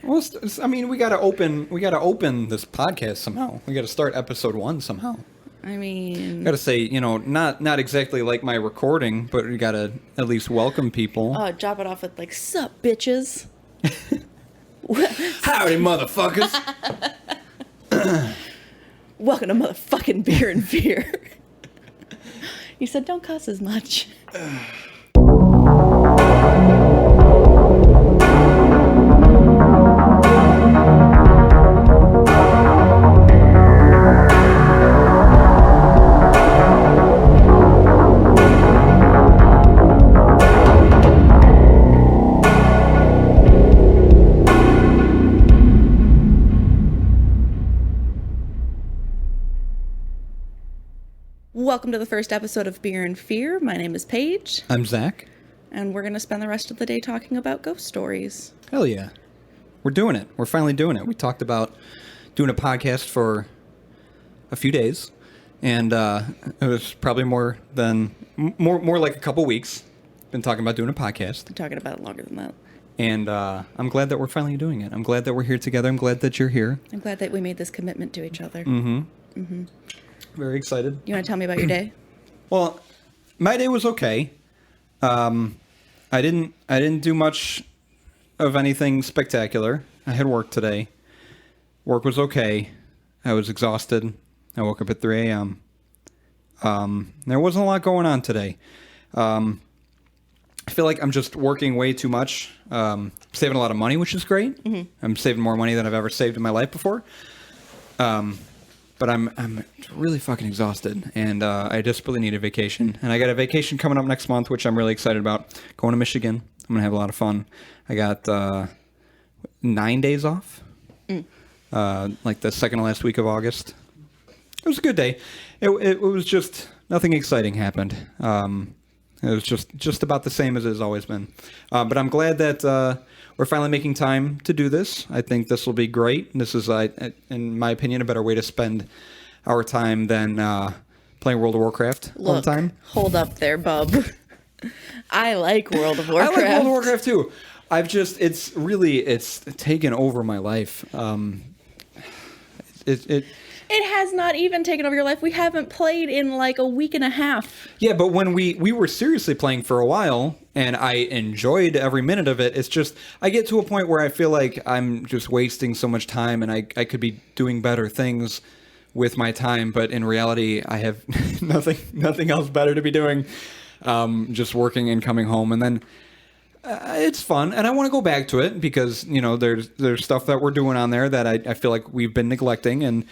Well, I mean, we gotta open this podcast somehow. We gotta start episode 1 somehow. I mean, Gotta say, you know, not exactly like my recording, but we gotta at least welcome people. Drop it off with like, sup, bitches. Howdy, motherfuckers. Welcome to motherfucking Beer and Fear. You said don't cuss as much. Welcome to the first episode of Beer and Fear. My name is Paige. I'm Zach. And we're going to spend the rest of the day talking about ghost stories. Hell yeah. We're doing it. We're finally doing it. We talked about doing a podcast for a few days. And it was probably more like a couple weeks. Been talking about doing a podcast. Been talking about it longer than that. And I'm glad that we're finally doing it. I'm glad that we're here together. I'm glad that you're here. I'm glad that we made this commitment to each other. Very excited. You want to tell me about your day? Well, my day was okay. I didn't do much of anything spectacular. I had work today. Work was okay. I was exhausted. I woke up at 3 a.m. There wasn't a lot going on today. I feel like I'm just working way too much. Saving a lot of money, which is great. Mm-hmm. I'm saving more money than I've ever saved in my life before. But I'm really fucking exhausted, and I desperately need a vacation. And I got a vacation coming up next month, which I'm really excited about. Going to Michigan. I'm going to have a lot of fun. I got 9 days off, like the second to last week of August. It was a good day. It was just, nothing exciting happened. It was just about the same as it has always been. But I'm glad that we're finally making time to do this. I think this will be great. This is, in my opinion, a better way to spend our time than playing World of Warcraft all the time. Hold up there, bub. I like World of Warcraft. I like World of Warcraft too. It's taken over my life. It has not even taken over your life. We haven't played in like a week and a half. Yeah, but when we were seriously playing for a while, and I enjoyed every minute of it, it's just, I get to a point where I feel like I'm just wasting so much time, and I could be doing better things with my time, but in reality, I have nothing else better to be doing, just working and coming home, and then it's fun, and I want to go back to it because, you know, there's stuff that we're doing on there that I feel like we've been neglecting, and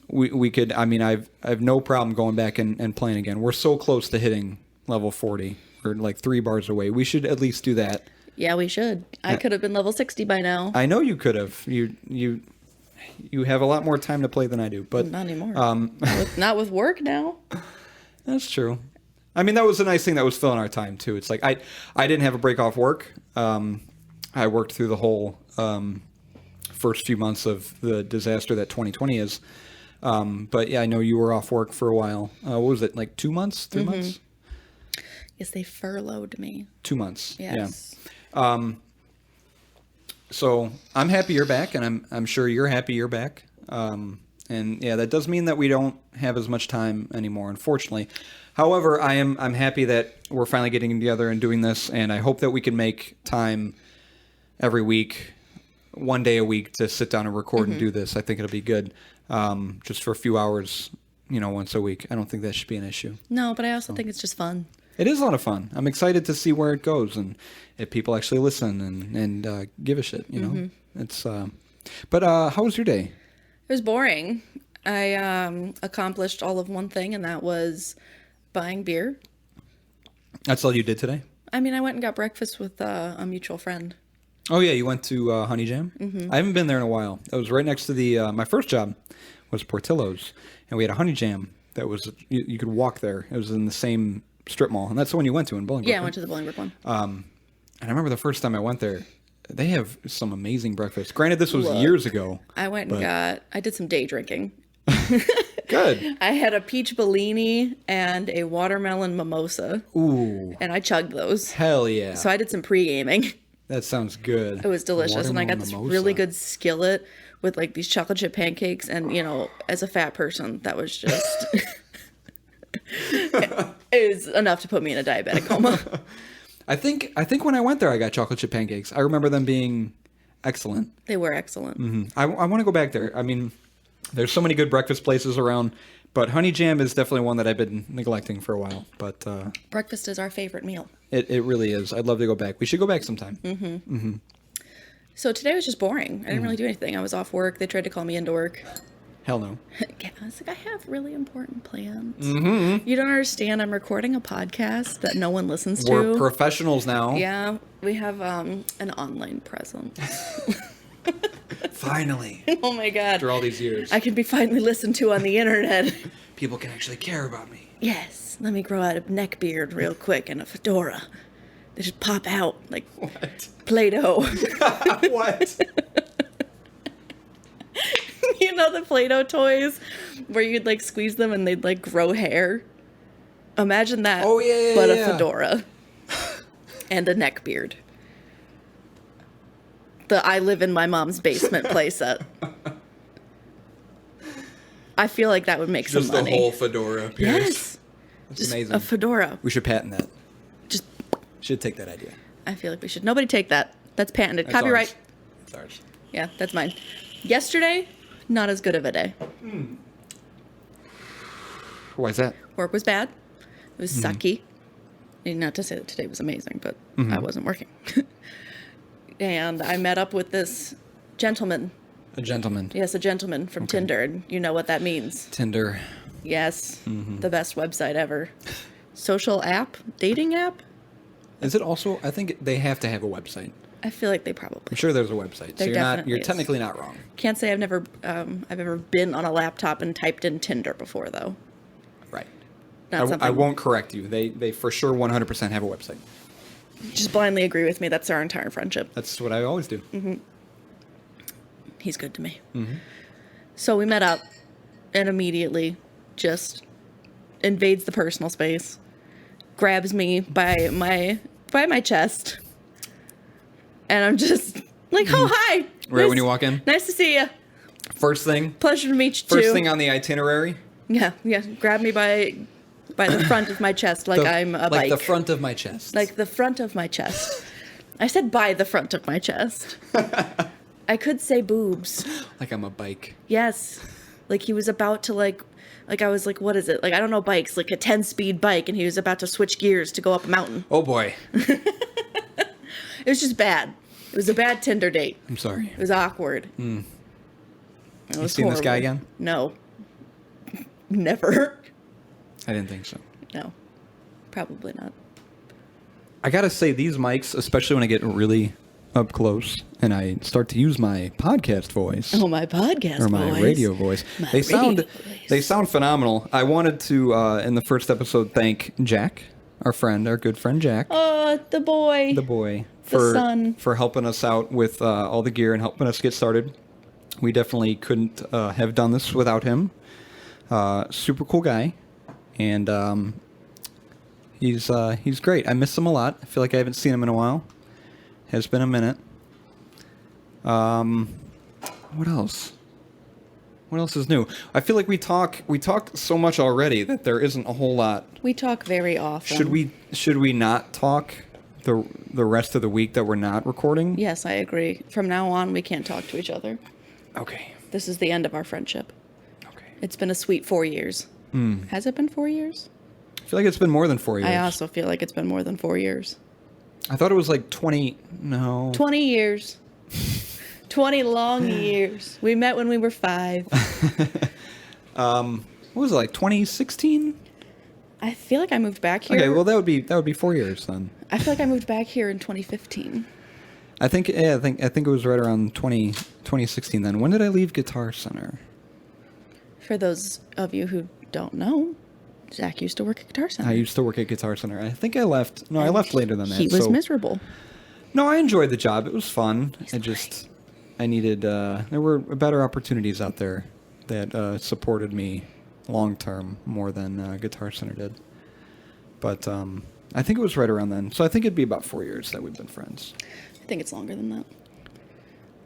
we could, I mean, I've no problem going back and playing again. We're so close to hitting level 40. Or like 3 bars away. We should at least do that. Yeah, we should. I could have been level 60 by now. I know you could have. You have a lot more time to play than I do, but not anymore. Not with work now. That's true. I mean, that was a nice thing that was filling our time too. It's like I didn't have a break off work. I worked through the whole first few months of the disaster that 2020 is. But yeah, I know you were off work for a while. What was it, like 2 months, 3 months? Yes, they furloughed me. 2 months. Yes. Yeah. So I'm happy you're back, and I'm sure you're happy you're back. And yeah, that does mean that we don't have as much time anymore, unfortunately. However, I'm happy that we're finally getting together and doing this, and I hope that we can make time every week, 1 day a week, to sit down and record and do this. I think it'll be good, just for a few hours, you know, once a week. I don't think that should be an issue. No, but I also think it's just fun. It is a lot of fun. I'm excited to see where it goes and if people actually listen and give a shit, you know. It's but how was your day? It was boring. I accomplished all of one thing, and that was buying beer. That's all you did today? I mean, I went and got breakfast with a mutual friend. Oh yeah, you went to Honey Jam? I haven't been there in a while. It was right next to the my first job was Portillo's, and we had a Honey Jam that was you could walk there. It was in the same strip mall, and that's the one you went to in Bolingbrook. Yeah, I went to the Bolingbrook one. And I remember the first time I went there, they have some amazing breakfast. Granted, this was years ago. I went and I did some day drinking. Good. I had a peach Bellini and a watermelon mimosa. Ooh. And I chugged those. Hell yeah. So I did some pre-gaming. That sounds good. It was delicious, and I got Watermelon this mimosa. really good skillet with like these chocolate chip pancakes, and as a fat person, that was just it was enough to put me in a diabetic coma. I think when I went there, I got chocolate chip pancakes. I remember them being excellent. They were excellent. Mm-hmm. I want to go back there. I mean, there's so many good breakfast places around, but Honey Jam is definitely one that I've been neglecting for a while. But Breakfast is our favorite meal. it really is. I'd love to go back. We should go back sometime. So today was just boring. I didn't really do anything. I was off work. They tried to call me into work. Hell no. Yeah, I was like, I have really important plans. You don't understand. I'm recording a podcast that no one listens to. We're professionals now. Yeah, we have an online presence. Finally. Oh my God. After all these years. I can be finally listened to on the internet. People can actually care about me. Yes, let me grow out a neck beard real quick and a fedora. They just pop out like What? Play-Doh. What? You know the Play-Doh toys where you'd like squeeze them and they'd like grow hair? Imagine that, Oh, yeah, but yeah. a fedora and a neck beard. The I live in my mom's basement playset. I feel like that would make Just some money. the whole fedora appearance. Yes, That's just amazing. a fedora. We should patent that. Just, Should take that idea. I feel like we should. Nobody take that. That's patented. That's Copyright. ours. It's ours. Yeah, that's mine. Yesterday, not as good of a day. Why is that? Work was bad. It was sucky. And not to say that today was amazing, but I wasn't working. And I met up with this gentleman. A gentleman. Yes, a gentleman from Tinder, and you know what that means. Tinder. Yes, the best website ever. Social app? Dating app? Is it also? I think they have to have a website. I feel like they I'm probably sure there's a website. So There you're not. definitely You're is. technically not wrong. can't say I've ever been on a laptop and typed in Tinder before though. Right. Not I something. won't correct you. They for sure 100% have a website. Just blindly agree with me. That's our entire friendship. That's what I always do. He's good to me. So we met up, and immediately just invades the personal space, grabs me by my chest, and I'm just like, "Oh, hi!" Right when you walk in. Nice to see you. First thing. Pleasure to meet you First too. thing on the itinerary. Yeah. Grab me by the front of my chest, like I'm a like bike. the front of my chest. Like the front of my chest. I said by the front of my chest. I could say boobs. Like I'm a bike. Yes. Like he was about to like I was like, what is it? Like, I don't know bikes, like a 10-speed bike, and he was about to switch gears to go up a mountain. Oh boy. It was just bad. It was a bad Tinder date. I'm sorry. It was awkward. It You was seen this guy horrible. again? No. Never. I didn't think so. No. Probably not. I gotta say, these mics, especially when I get really up close and I start to use my podcast voice Oh, my podcast or my voice. radio voice, My they sound radio voice. they sound phenomenal. I wanted to in the first episode thank Jack, our good friend Jack, Oh, the boy. the boy, The son. for helping us out with all the gear and helping us get started. We definitely couldn't have done this without him. Super cool guy, and he's great. I miss him a lot. I feel like I haven't seen him in a while. Has been a minute. What else? What else is new? I feel like we talk so much already that there isn't a whole lot. We talk very often. Should we not talk the rest of the week that we're not recording? Yes, I agree. From now on, we can't talk to each other. Okay. This is the end of our friendship. Okay. It's been a sweet 4 years. Has it been 4 years? I feel like it's been more than 4 years. I also feel like it's been more than 4 years. I thought it was like 20. No. 20 years. 20 long years. We met when we were 5. What was it, like 2016? I feel like I moved back here. Okay, well that would be 4 years then. I feel like I moved back here in 2015. I think it was right around 2016 then. When did I leave Guitar Center? For those of you who don't know, Zach used to work at Guitar Center. I used to work at Guitar Center. I think I left. No, I left later than that. He was so- miserable. No, I enjoyed the job. It was fun. I needed. There were better opportunities out there that supported me long term more than Guitar Center did. But I think it was right around then. So I think it'd be about 4 years that we've been friends. I think it's longer than that.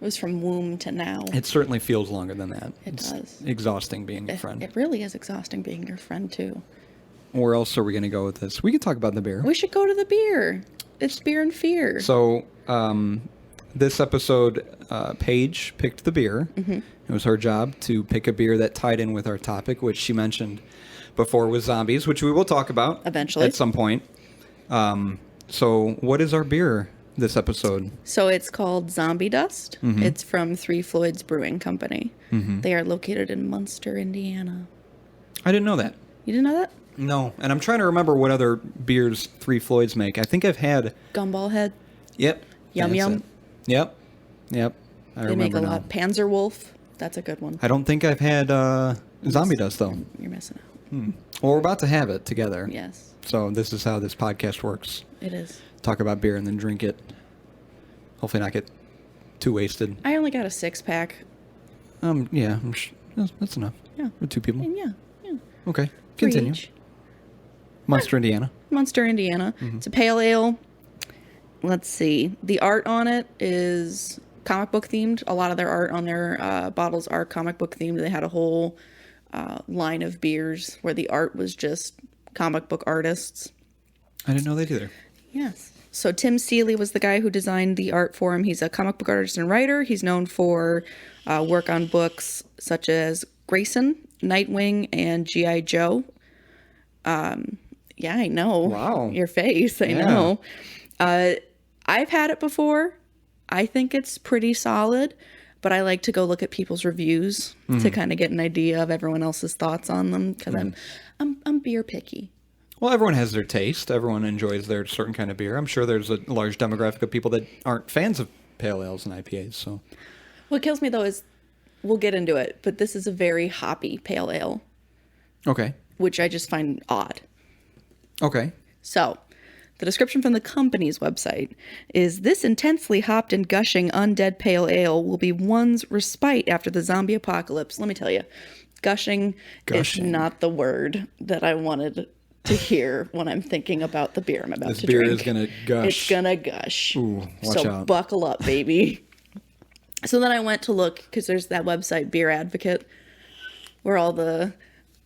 It was from womb to now. It certainly feels longer than that. It's does. Exhausting being your friend. It really is exhausting being your friend, too. Where else are we going to go with this? We could talk about the beer. We should go to the beer. It's beer and fear. So, this episode, Paige picked the beer. Mm-hmm. It was her job to pick a beer that tied in with our topic, which she mentioned before was zombies, which we will talk about eventually at some point. So, what is our beer this episode? So it's called Zombie Dust. Mm-hmm. It's from Floyds Brewing Company. Mm-hmm. They are located in Munster, Indiana. I didn't know that. You didn't know that? No, and I'm trying to remember what other beers Floyds make. I think I've had... Gumball Head. Yep. Yum Yum. It. Yep. I They make a now. lot. Panzer Wolf. That's a good one. I don't think I've had Zombie Dust, though. You're missing out. Well, we're about to have it together. Yes. So this is how this podcast works. It is. Talk about beer and then drink it. Hopefully not get too wasted. I only got a 6-pack. Yeah, that's enough. Yeah. For 2 people. And yeah. Okay, For continue. each. Munster, Indiana. Munster, Indiana. Mm-hmm. It's a pale ale. Let's see. The art on it is comic book themed. A lot of their art on their bottles are comic book themed. They had a whole line of beers where the art was just comic book artists. I didn't know that either. Yes. So Tim Seeley was the guy who designed the art for him. He's a comic book artist and writer. He's known for work on books such as Grayson, Nightwing, and G.I. Joe. Yeah, I know. Wow. Your face. I know. I've had it before. I think it's pretty solid, but I like to go look at people's reviews to kind of get an idea of everyone else's thoughts on them because I'm beer picky. Well, everyone has their taste. Everyone enjoys their certain kind of beer. I'm sure there's a large demographic of people that aren't fans of pale ales and IPAs. So, what kills me though is we'll get into it, but this is a very hoppy pale ale. Okay. Which I just find odd. Okay. So, the description from the company's website is this intensely hopped and gushing undead pale ale will be one's respite after the zombie apocalypse. Let me tell you, gushing is not the word that I wanted to hear when I'm thinking about the beer I'm about to drink. This beer is going to gush. It's going to gush. Ooh, watch so out. Buckle up, baby. So then I went to look, because there's that website, Beer Advocate, where all the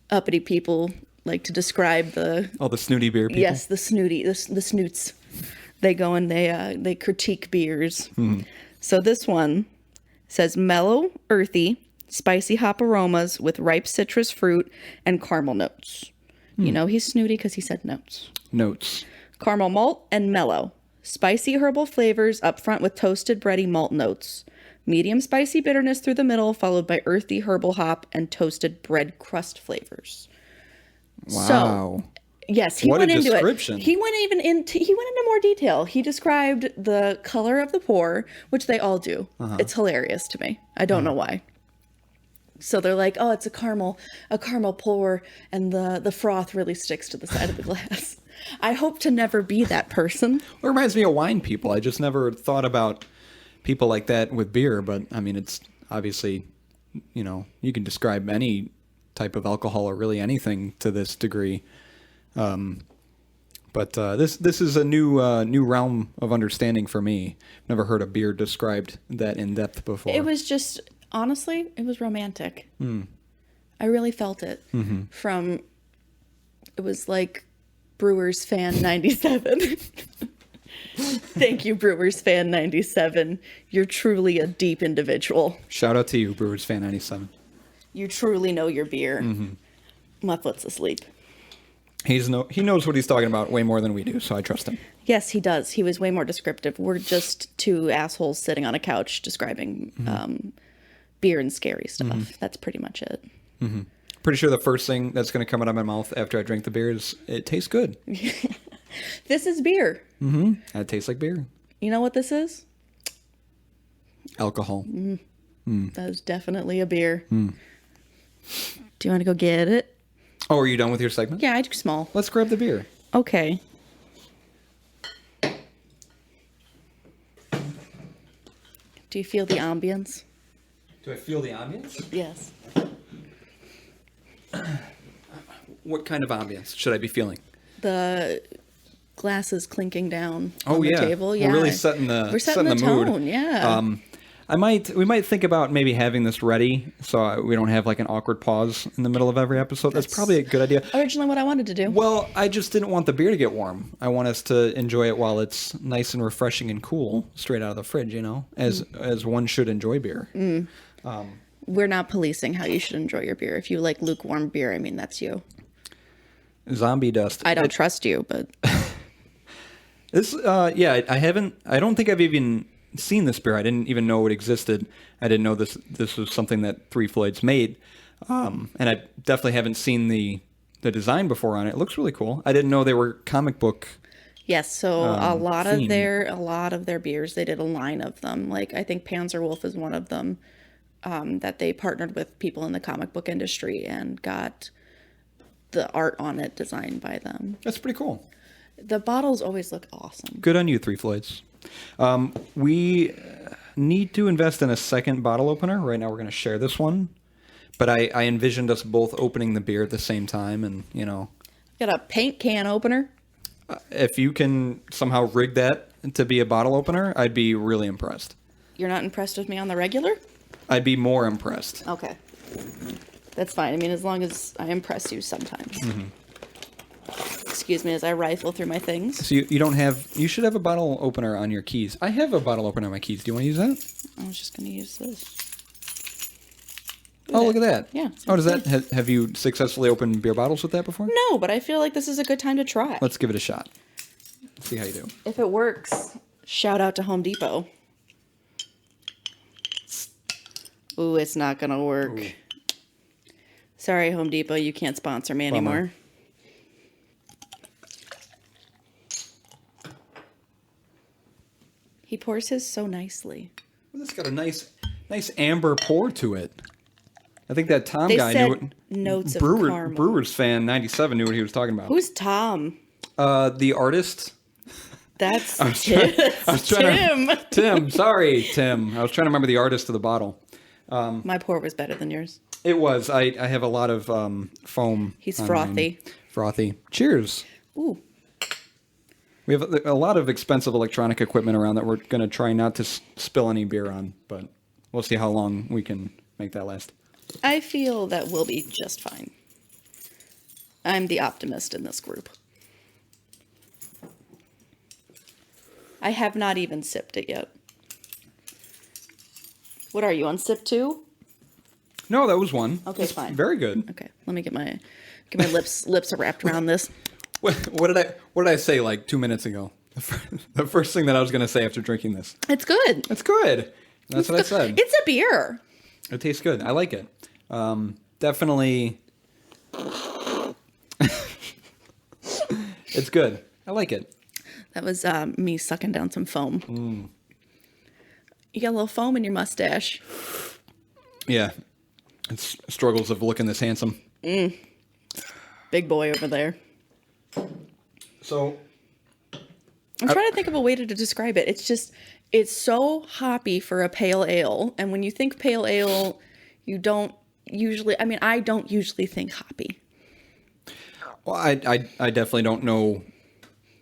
uppity people like to describe all the snooty beer people. Yes, the snoots. They go and they critique beers. So this one says mellow, earthy, spicy hop aromas with ripe citrus fruit and caramel notes. You know he's snooty because he said notes. Notes. Caramel malt and mellow. Spicy herbal flavors up front with toasted bready malt notes. Medium spicy bitterness through the middle, followed by earthy herbal hop and toasted bread crust flavors. Wow. So, yes, he what went a into description. it. He went into more detail. He described the color of the pour, which they all do. It's hilarious to me. I don't know why. So they're like, oh, it's a caramel pour, and the froth really sticks to the side of the glass. I hope to never be that person. Well, it reminds me of wine people. I just never thought about people like that with beer, but I mean, it's obviously, you can describe any type of alcohol or really anything to this degree. But this is a new realm of understanding for me. Never heard a beer described that in depth before. It was just, honestly, it was romantic. I really felt it from, it was like Brewers Fan 97. Thank you, Brewers Fan 97. You're truly a deep individual. Shout out to you, Brewers Fan 97. You truly know your beer. My foot's asleep. He knows what he's talking about way more than we do, so I trust him. Yes, he does. He was way more descriptive. We're just two assholes sitting on a couch describing beer and scary stuff. That's pretty much it. Pretty sure the first thing that's going to come out of my mouth after I drink the beer is, it tastes good. This is beer. It tastes like beer. You know what this is? Alcohol. That is definitely a beer. Do you want to go get it? Oh, are you done with your segment? Yeah, I do small. Let's grab the beer. Okay. Do you feel the ambience? Do I feel the ambience? Yes. What kind of ambience should I be feeling? The glasses clinking down Oh on the yeah, table. Yeah, we're really setting the we're setting the mood. tone. Yeah. We might think about maybe having this ready so we don't have like an awkward pause in the middle of every episode. That's probably a good idea. Originally what I wanted to do. Well, I just didn't want the beer to get warm. I want us to enjoy it while it's nice and refreshing and cool, straight out of the fridge, as one should enjoy beer. We're not policing how you should enjoy your beer. If you like lukewarm beer, I mean, that's you. Zombie dust. I don't trust you, but This, I don't think I've even seen this beer. I didn't even know it existed. I didn't know this was something that Three Floyds made. And I definitely haven't seen the design before on it. It looks really cool. I didn't know they were comic book. yes. So a lot of themed. their beers, they did a line of them. Like I think Panzerwolf is one of them that they partnered with people in the comic book industry and got the art on it designed by them. That's pretty cool. The bottles always look awesome. Good on you, Three Floyds. We need to invest in a second bottle opener. Right now we're going to share this one. But I envisioned us both opening the beer at the same time. And, Got a paint can opener. if you can somehow rig that to be a bottle opener, I'd be really impressed. You're not impressed with me on the regular? I'd be more impressed. Okay. That's fine. I mean, as long as I impress you sometimes. Mm-hmm. Excuse me as I rifle through my things. So you should have a bottle opener on your keys. I have a bottle opener on my keys. Do you want to use that? I was just going to use this. Oh, look at that. Yeah. Oh, does that, have you successfully opened beer bottles with that before? No, but I feel like this is a good time to try. Let's give it a shot. See how you do. If it works, shout out to Home Depot. Ooh, it's not going to work. Ooh. Sorry, Home Depot, you can't sponsor me Bummer. anymore. He pours his so nicely. Well, this got a nice amber pour to it. I think that Tom They guy said knew it. notes of caramel. Brewers fan 97 knew what he was talking about. Who's Tom? The artist. That's I was trying Tim. Tim, sorry, Tim. I was trying to remember the artist of the bottle. My pour was better than yours. It was. I have a lot of foam. He's on frothy. mine. Frothy. Cheers. Ooh. We have a lot of expensive electronic equipment around that we're going to try not to spill any beer on, but we'll see how long we can make that last. I feel that we'll be just fine. I'm the optimist in this group. I have not even sipped it yet. What are you, on sip 2? No, that was one. Okay, That's fine. Very good. Okay, let me get my lips wrapped around this. What did I say like 2 minutes ago? The first thing that I was going to say after drinking this. It's good. It's good. That's what I said. It's a beer. It tastes good. I like it. Definitely. It's good. I like it. That was me sucking down some foam. You got a little foam in your mustache. Yeah. It's struggles of looking this handsome. Big boy over there. So. I'm trying to think of a way to describe it. It's so hoppy for a pale ale. And when you think pale ale, I don't usually think hoppy. Well, I definitely don't know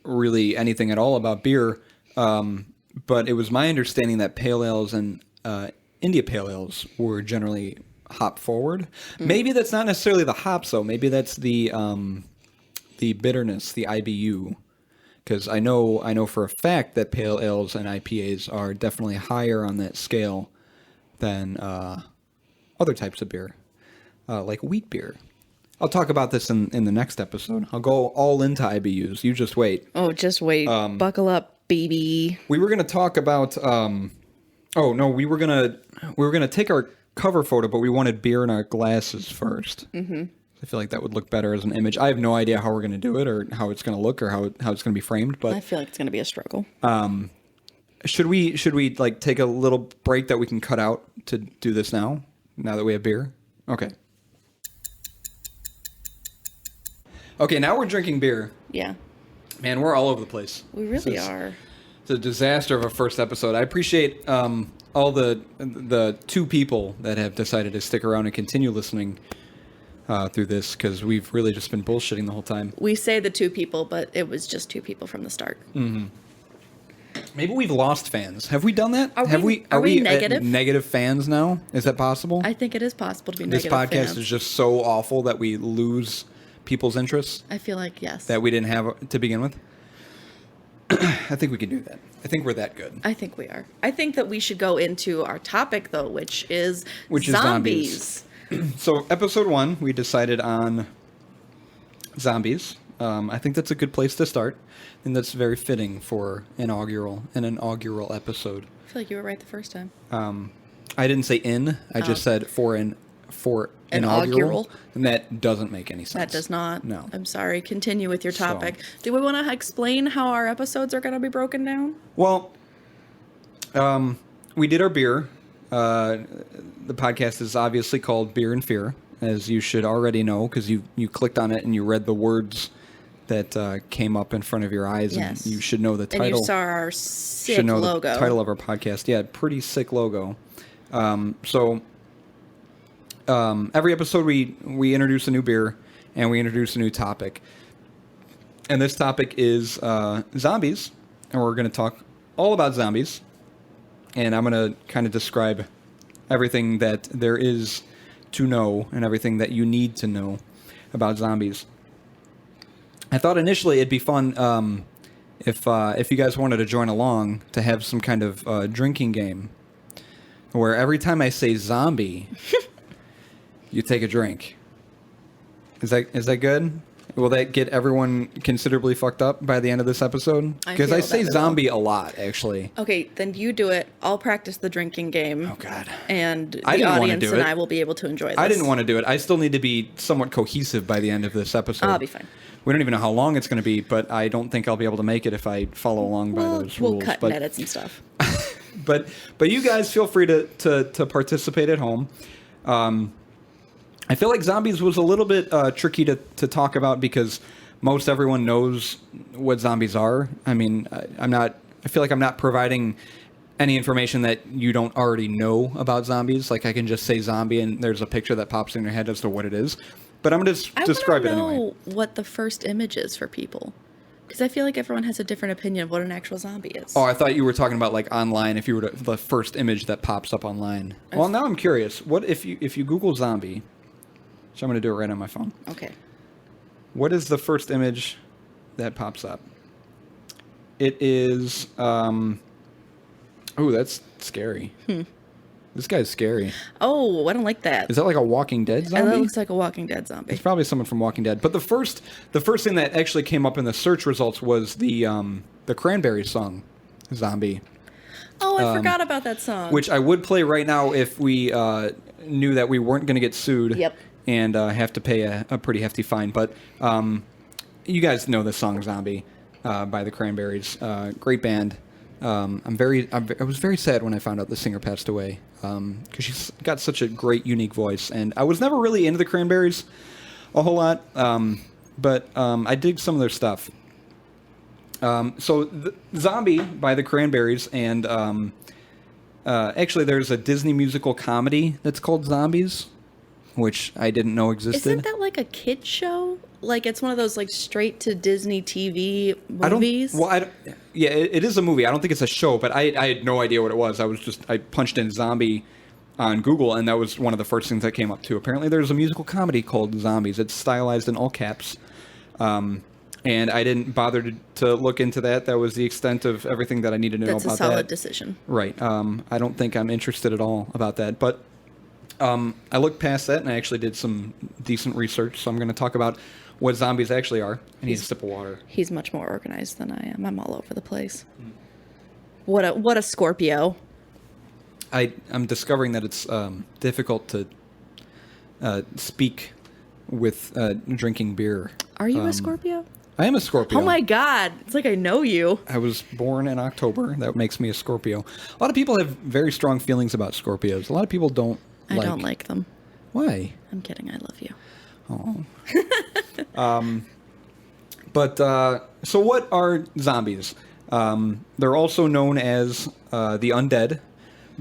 really anything at all about beer. But it was my understanding that pale ales and India pale ales were generally hop forward. Maybe that's not necessarily the hops though. Maybe that's the bitterness, the IBU. Because I know for a fact that pale ales and IPAs are definitely higher on that scale than other types of beer, like wheat beer. I'll talk about this in the next episode. I'll go all into IBUs. You just wait. Oh, just wait. Buckle up, baby. We were going to talk about. We were gonna take our cover photo, but we wanted beer in our glasses first. Mm-hmm. I feel like that would look better as an image. I have no idea how we're going to do it or how it's going to look or how it's going to be framed. But I feel like it's going to be a struggle. Should we like take a little break that we can cut out to do this now that we have beer? Okay. Okay, now we're drinking beer. Yeah. Man, we're all over the place. We really are. It's a disaster of a first episode. I appreciate all the 2 people that have decided to stick around and continue listening. through this, because we've really just been bullshitting the whole time. We say the 2 people, but it was just 2 people from the start. Mm-hmm. Maybe we've lost fans. Have we done that? Are we negative? Negative fans now? Is that possible? I think it is possible to be this negative podcast fans. is just so awful that we lose people's interests. I feel like, yes. That we didn't have to begin with. I think we can do that. I think we're that good. I think we are. I think that we should go into our topic, though, which is zombies. So, episode 1, we decided on zombies. I think that's a good place to start, and that's very fitting for an inaugural episode. I feel like you were right the first time. I didn't say I just said for inaugural, and that doesn't make any sense. That does not. No. I'm sorry. Continue with your topic. Do we want to explain how our episodes are going to be broken down? Well, we did our beer. The podcast is obviously called Beer and Fear, as you should already know, because you clicked on it and you read the words that came up in front of your eyes, yes. And you should know the title. And you saw our sick logo. The title of our podcast. Yeah, pretty sick logo. Every episode we introduce a new beer and we introduce a new topic. And this topic is zombies, and we're going to talk all about zombies. And I'm going to kind of describe everything that there is to know and everything that you need to know about zombies. I thought initially it'd be fun if you guys wanted to join along to have some kind of drinking game where every time I say zombie, you take a drink. Is that good? Will that get everyone considerably fucked up by the end of this episode? Because I say zombie a lot, actually. Okay, then you do it. I'll practice the drinking game. Oh, God. And the audience and I will be able to enjoy this. I didn't want to do it. I still need to be somewhat cohesive by the end of this episode. I'll be fine. We don't even know how long it's going to be, but I don't think I'll be able to make it if I follow along by those rules. We'll cut and edit some stuff. But you guys feel free to participate at home. I feel like zombies was a little bit tricky to talk about because most everyone knows what zombies are. I mean, I feel like I'm not providing any information that you don't already know about zombies. Like I can just say zombie and there's a picture that pops in your head as to what it is. But I'm going to describe it anyway. I want to know what the first image is for people. Because I feel like everyone has a different opinion of what an actual zombie is. Oh, I thought you were talking about like online. If you were the first image that pops up online. Well, now I'm curious. What if you Google zombie? So I'm going to do it right on my phone. Okay. What is the first image that pops up? It is. Oh, that's scary. This guy's scary. Oh, I don't like that. Is that like a Walking Dead zombie? That looks like a Walking Dead zombie. It's probably someone from Walking Dead. But the first thing that actually came up in the search results was the Cranberries song, "Zombie." Oh, I forgot about that song. Which I would play right now if we knew that we weren't going to get sued. Yep. And have to pay a pretty hefty fine. But you guys know the song "Zombie" by the Cranberries. Great band. I was very sad when I found out the singer passed away because she's got such a great, unique voice. And I was never really into the Cranberries a whole lot, but I dig some of their stuff. So "Zombie" by the Cranberries, and actually there's a Disney musical comedy that's called "Zombies," which I didn't know existed. Isn't that like a kid show? Like it's one of those like straight to Disney TV movies? It is a movie. I don't think it's a show, but I had no idea what it was. I punched in "zombie" on Google, and that was one of the first things that came up too. Apparently there's a musical comedy called "Zombies." It's stylized in all caps. And I didn't bother to look into that. That was the extent of everything that I needed to know about that. That's a solid decision. Right. I don't think I'm interested at all about that. But I looked past that, and I actually did some decent research. So I'm going to talk about what zombies actually are. I need a sip of water. He's much more organized than I am. I'm all over the place. What a Scorpio. I'm discovering that it's difficult to speak with drinking beer. Are you a Scorpio? I am a Scorpio. Oh my God. It's like I know you. I was born in October. That makes me a Scorpio. A lot of people have very strong feelings about Scorpios. A lot of people don't I don't like them. Why? I'm kidding. I love you. Oh. So what are zombies? They're also known as the undead,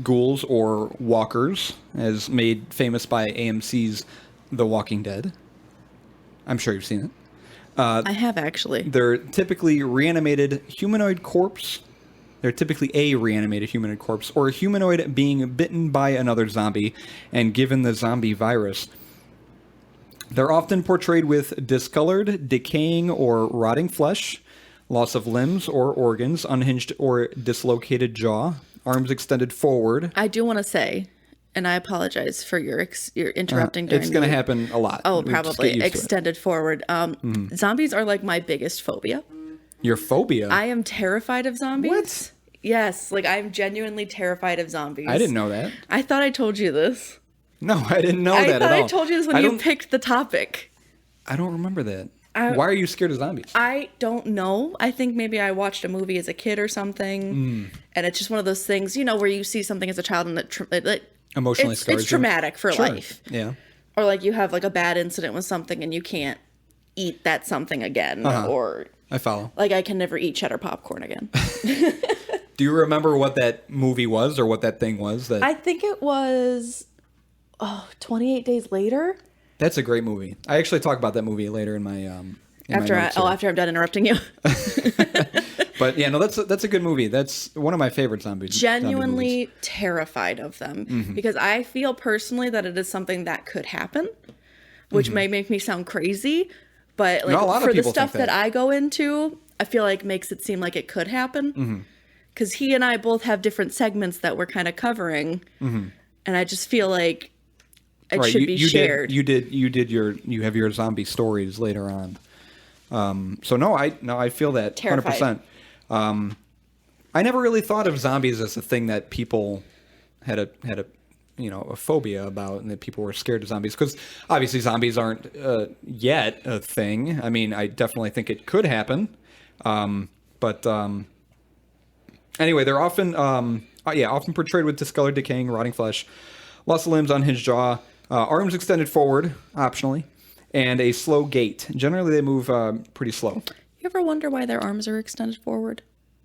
ghouls, or walkers, as made famous by AMC's The Walking Dead. I'm sure you've seen it. I have actually. They're typically reanimated humanoid corpse. They're typically a reanimated humanoid corpse or a humanoid being bitten by another zombie and given the zombie virus. They're often portrayed with discolored, decaying, or rotting flesh, loss of limbs or organs, unhinged or dislocated jaw, arms extended forward. I do want to say, and I apologize for your interrupting during It's going to happen a lot. Oh, Just probably. get used to it. Extended forward. Zombies are like my biggest phobia. Your phobia? I am terrified of zombies. What? Yes, like I'm genuinely terrified of zombies. I didn't know that. I thought I told you this. No, I didn't know that at all. I thought I told you this when you picked the topic. I don't remember that. Why are you scared of zombies? I don't know. I think maybe I watched a movie as a kid or something, and it's just one of those things, where you see something as a child and it Emotionally scars it's you. traumatic for life. Yeah. Or like you have like a bad incident with something and you can't eat that something again, or I follow. like I can never eat cheddar popcorn again. Do you remember what that movie was or what that thing was? I think it was 28 Days Later. That's a great movie. I actually talk about that movie later in my after I'm done interrupting you. But yeah, no, that's a good movie. That's one of my favorite zombies. Genuinely terrified of them because I feel personally that it is something that could happen, which may make me sound crazy, but like No, a lot of for the people stuff think that. I go into, I feel like makes it seem like it could happen. Because he and I both have different segments that we're kind of covering, and I just feel like it should be shared. You have your zombie stories later on. So I feel that 100%. I never really thought of zombies as a thing that people had a phobia about, and that people were scared of zombies, because obviously zombies aren't yet a thing. I mean, I definitely think it could happen, but anyway, they're often often portrayed with discolored, decaying, rotting flesh, loss of limbs, unhinged jaw, arms extended forward, optionally, and a slow gait. Generally, they move pretty slow. You ever wonder why their arms are extended forward?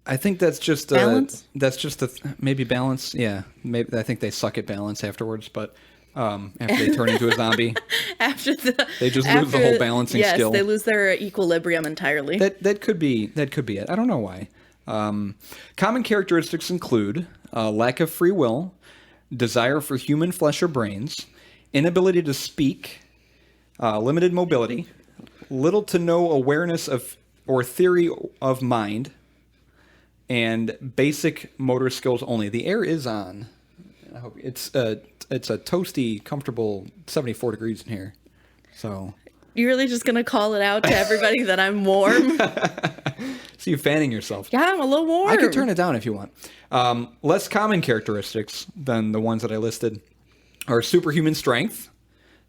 I think that's just balance. That's just maybe balance. Yeah, maybe I think they suck at balance afterwards, but after they turn into a zombie, they just lose the whole balancing skill. Yes, they lose their equilibrium entirely. That could be it. I don't know why. Common characteristics include lack of free will, desire for human flesh or brains, inability to speak, limited mobility, little to no awareness of or theory of mind, and basic motor skills only. The air is on. I hope it's a toasty, comfortable 74 degrees in here. So you're really just gonna call it out to everybody that I'm warm? See you fanning yourself. Yeah, I'm a little warm. I can turn it down if you want. Less common characteristics than the ones that I listed are superhuman strength.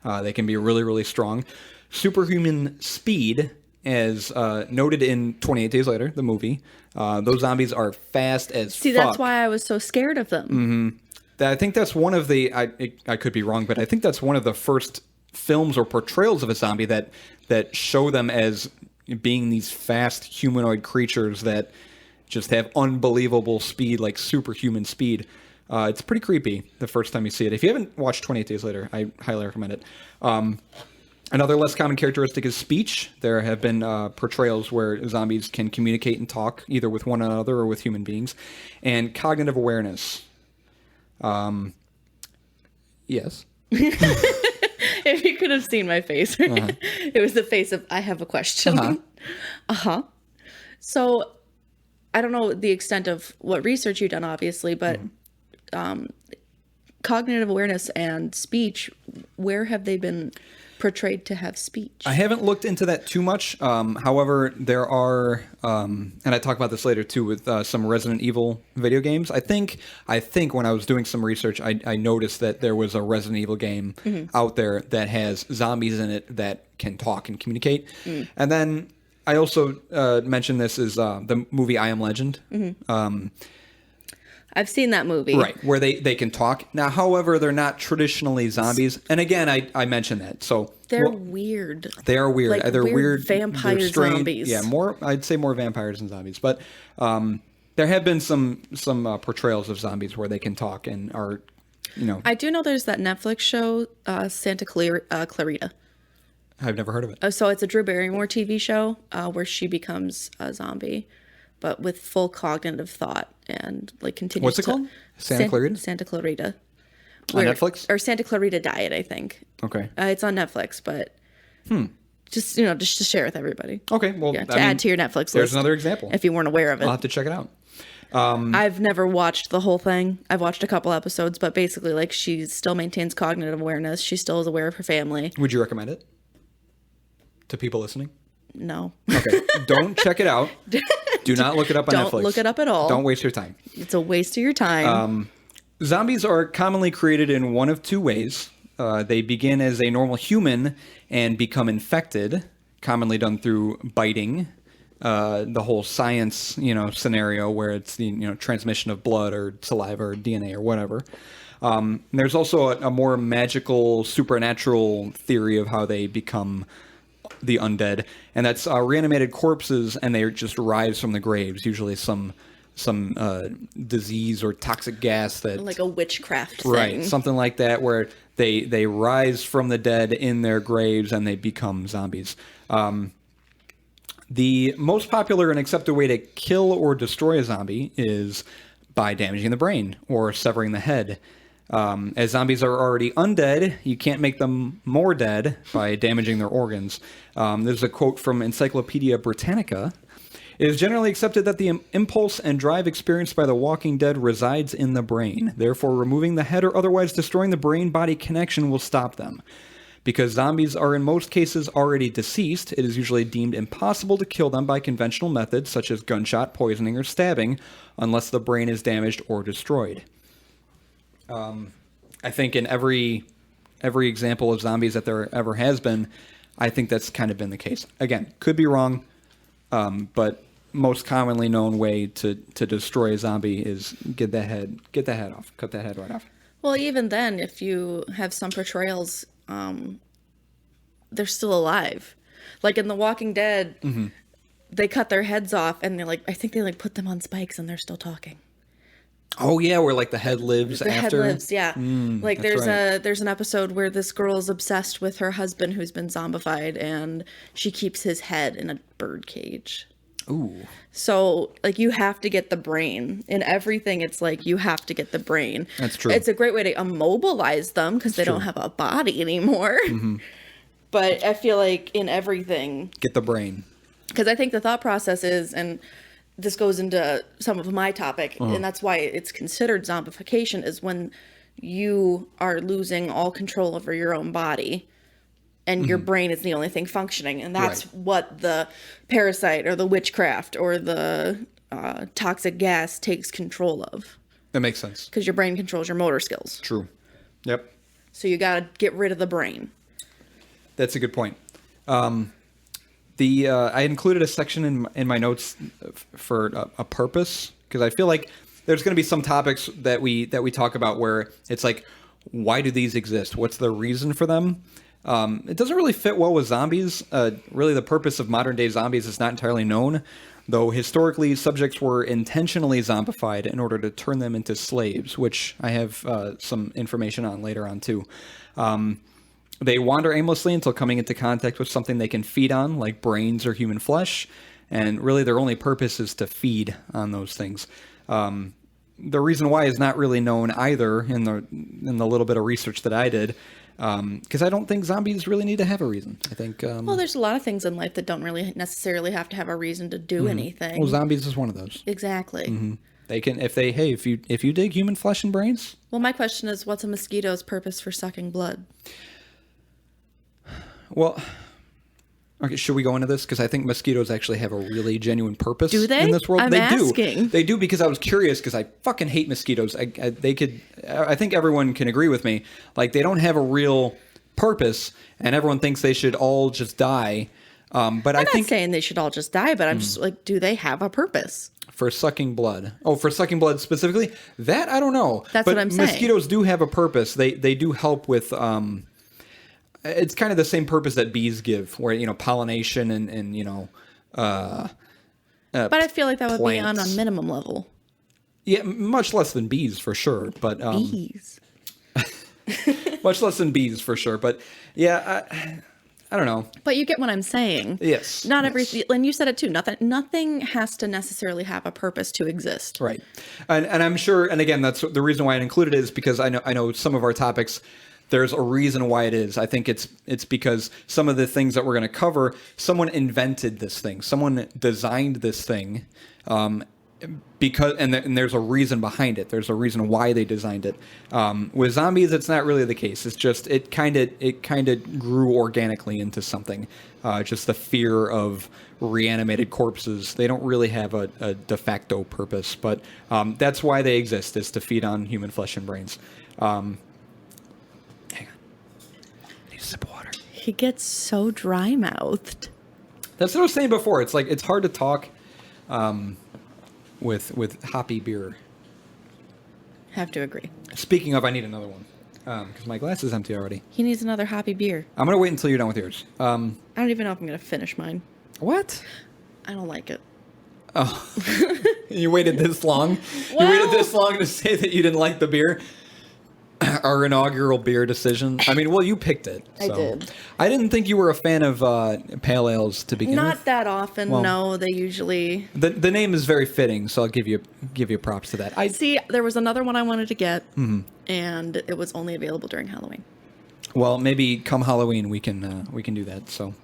They can be really, really strong. Superhuman speed, as noted in 28 Days Later, the movie. Those zombies are fast as fuck. See, that's why I was so scared of them. I think that's one of the... I could be wrong, but I think that's one of the first films or portrayals of a zombie that show them as being these fast humanoid creatures that just have unbelievable speed, like superhuman speed. It's pretty creepy the first time you see it. If you haven't watched 28 Days Later, I highly recommend it. Another less common characteristic is speech. There have been portrayals where zombies can communicate and talk either with one another or with human beings. And cognitive awareness. Yes. If you could have seen my face, it was the face of, I have a question. So I don't know the extent of what research you've done, obviously, but cognitive awareness and speech, where have they been portrayed to have speech? I haven't looked into that too much. However, there are, and I talk about this later too, with some Resident Evil video games. I think when I was doing some research, I noticed that there was a Resident Evil game out there that has zombies in it that can talk and communicate. And then I also mentioned this is the movie I Am Legend. I've seen that movie. Right, where they can talk. Now, however, they're not traditionally zombies. And again, I mentioned that. So they're weird. They are weird. Like they're weird vampire zombies. Yeah, I'd say more vampires than zombies. But there have been some portrayals of zombies where they can talk and are I do know there's that Netflix show, Clarita. I've never heard of it. So it's a Drew Barrymore TV show where she becomes a zombie, but with full cognitive thought and like continues. What's it called? Santa Clarita? Santa Clarita. On Netflix? Or Santa Clarita Diet, I think. Okay. It's on Netflix, but just to share with everybody. Okay, well, to add to your Netflix list. There's another example. If you weren't aware of it. I'll have to check it out. I've never watched the whole thing. I've watched a couple episodes, but basically, like, she still maintains cognitive awareness. She still is aware of her family. Would you recommend it to people listening? No. Okay. Don't check it out. Do not look it up on Netflix. Don't look it up at all. Don't waste your time. It's a waste of your time. Zombies are commonly created in one of two ways. They begin as a normal human and become infected, commonly done through biting. The whole science, scenario where it's the, transmission of blood or saliva or DNA or whatever. There's also a more magical, supernatural theory of how they become the undead, and that's reanimated corpses, and they just rise from the graves, usually some disease or toxic gas that, like a witchcraft thing. Right, something like that, where they rise from the dead in their graves and they become zombies. The most popular and accepted way to kill or destroy a zombie is by damaging the brain or severing the head. As zombies are already undead, you can't make them more dead by damaging their organs. There's a quote from Encyclopedia Britannica. It is generally accepted that the impulse and drive experienced by the walking dead resides in the brain. Therefore, removing the head or otherwise destroying the brain-body connection will stop them. Because zombies are in most cases already deceased, it is usually deemed impossible to kill them by conventional methods such as gunshot, poisoning, or stabbing, unless the brain is damaged or destroyed. I think in every example of zombies that there ever has been, I think that's kind of been the case. Again, could be wrong, but most commonly known way to destroy a zombie is get the head off, cut that head right off. Well, even then, if you have some portrayals, they're still alive. Like in The Walking Dead, they cut their heads off, and I think they put them on spikes, and they're still talking. Oh yeah, where the head lives after. The head lives, yeah. There's an episode where this girl is obsessed with her husband who's been zombified, and she keeps his head in a bird cage. Ooh. So you have to get the brain in everything. It's you have to get the brain. That's true. It's a great way to immobilize them because they don't have a body anymore. Mm-hmm. But I feel like in everything, get the brain. Because I think the thought process is, and this goes into some of my topic, and that's why it's considered zombification, is when you are losing all control over your own body and your brain is the only thing functioning. And that's what the parasite or the witchcraft or the toxic gas takes control of. That makes sense. Because your brain controls your motor skills. True. Yep. So you got to get rid of the brain. That's a good point. I included a section in my notes for a purpose, because I feel like there's going to be some topics that we talk about where it's why do these exist? What's the reason for them? It doesn't really fit well with zombies. Really, the purpose of modern day zombies is not entirely known, though historically subjects were intentionally zombified in order to turn them into slaves, which I have some information on later on too. They wander aimlessly until coming into contact with something they can feed on, like brains or human flesh, and really their only purpose is to feed on those things. The reason why is not really known either in the little bit of research that I did, because I don't think zombies really need to have a reason. I think well, there's a lot of things in life that don't really necessarily have to have a reason to do anything. Well, zombies is one of those. Exactly. Mm-hmm. They can if you dig human flesh and brains. Well, my question is, what's a mosquito's purpose for sucking blood? Well, okay, should we go into this? Because I think mosquitoes actually have a really genuine purpose. Do they? In this world. I'm they asking. do. They do, because I was curious, because I fucking hate mosquitoes. I think everyone can agree with me. They don't have a real purpose, and everyone thinks they should all just die. But I'm not saying they should all just die, but I'm just do they have a purpose? For sucking blood. Oh, for sucking blood specifically? That I don't know. That's what I'm saying. Mosquitoes do have a purpose. They do help with it's kind of the same purpose that bees give, where pollination and but I feel like that would plants. be on a minimum level. Yeah, much less than bees for sure. But bees. Much less than bees, for sure. But yeah, I don't know. But you get what I'm saying. Yes. Not yes. everything, and you said it too. Nothing has to necessarily have a purpose to exist. Right. And I'm sure, and again, that's the reason why I included it is because I know some of our topics, there's a reason why it is. I think it's because some of the things that we're going to cover, someone invented this thing. Someone designed this thing. Because there's a reason behind it. There's a reason why they designed it. With zombies, it's not really the case. It's just it kind of grew organically into something. Just the fear of reanimated corpses. They don't really have a de facto purpose, but that's why they exist, is to feed on human flesh and brains. Hang on, I need a sip of water. He gets so dry mouthed. That's what I was saying before. It's like it's hard to talk. With hoppy beer. Have to agree. Speaking of, I need another one because my glass is empty already. He needs another hoppy beer. I'm gonna wait until you're done with yours. I don't even know if I'm gonna finish mine. What? I don't like it. Oh, you waited this long? Well, you waited this long to say that you didn't like the beer? Our inaugural beer decision. I mean, well, you picked it. So. I did. I didn't think you were a fan of pale ales to begin with. Not that often. Well, no, they usually. The name is very fitting, so I'll give you props to that. See, there was another one I wanted to get, and it was only available during Halloween. Well, maybe come Halloween we can do that. So,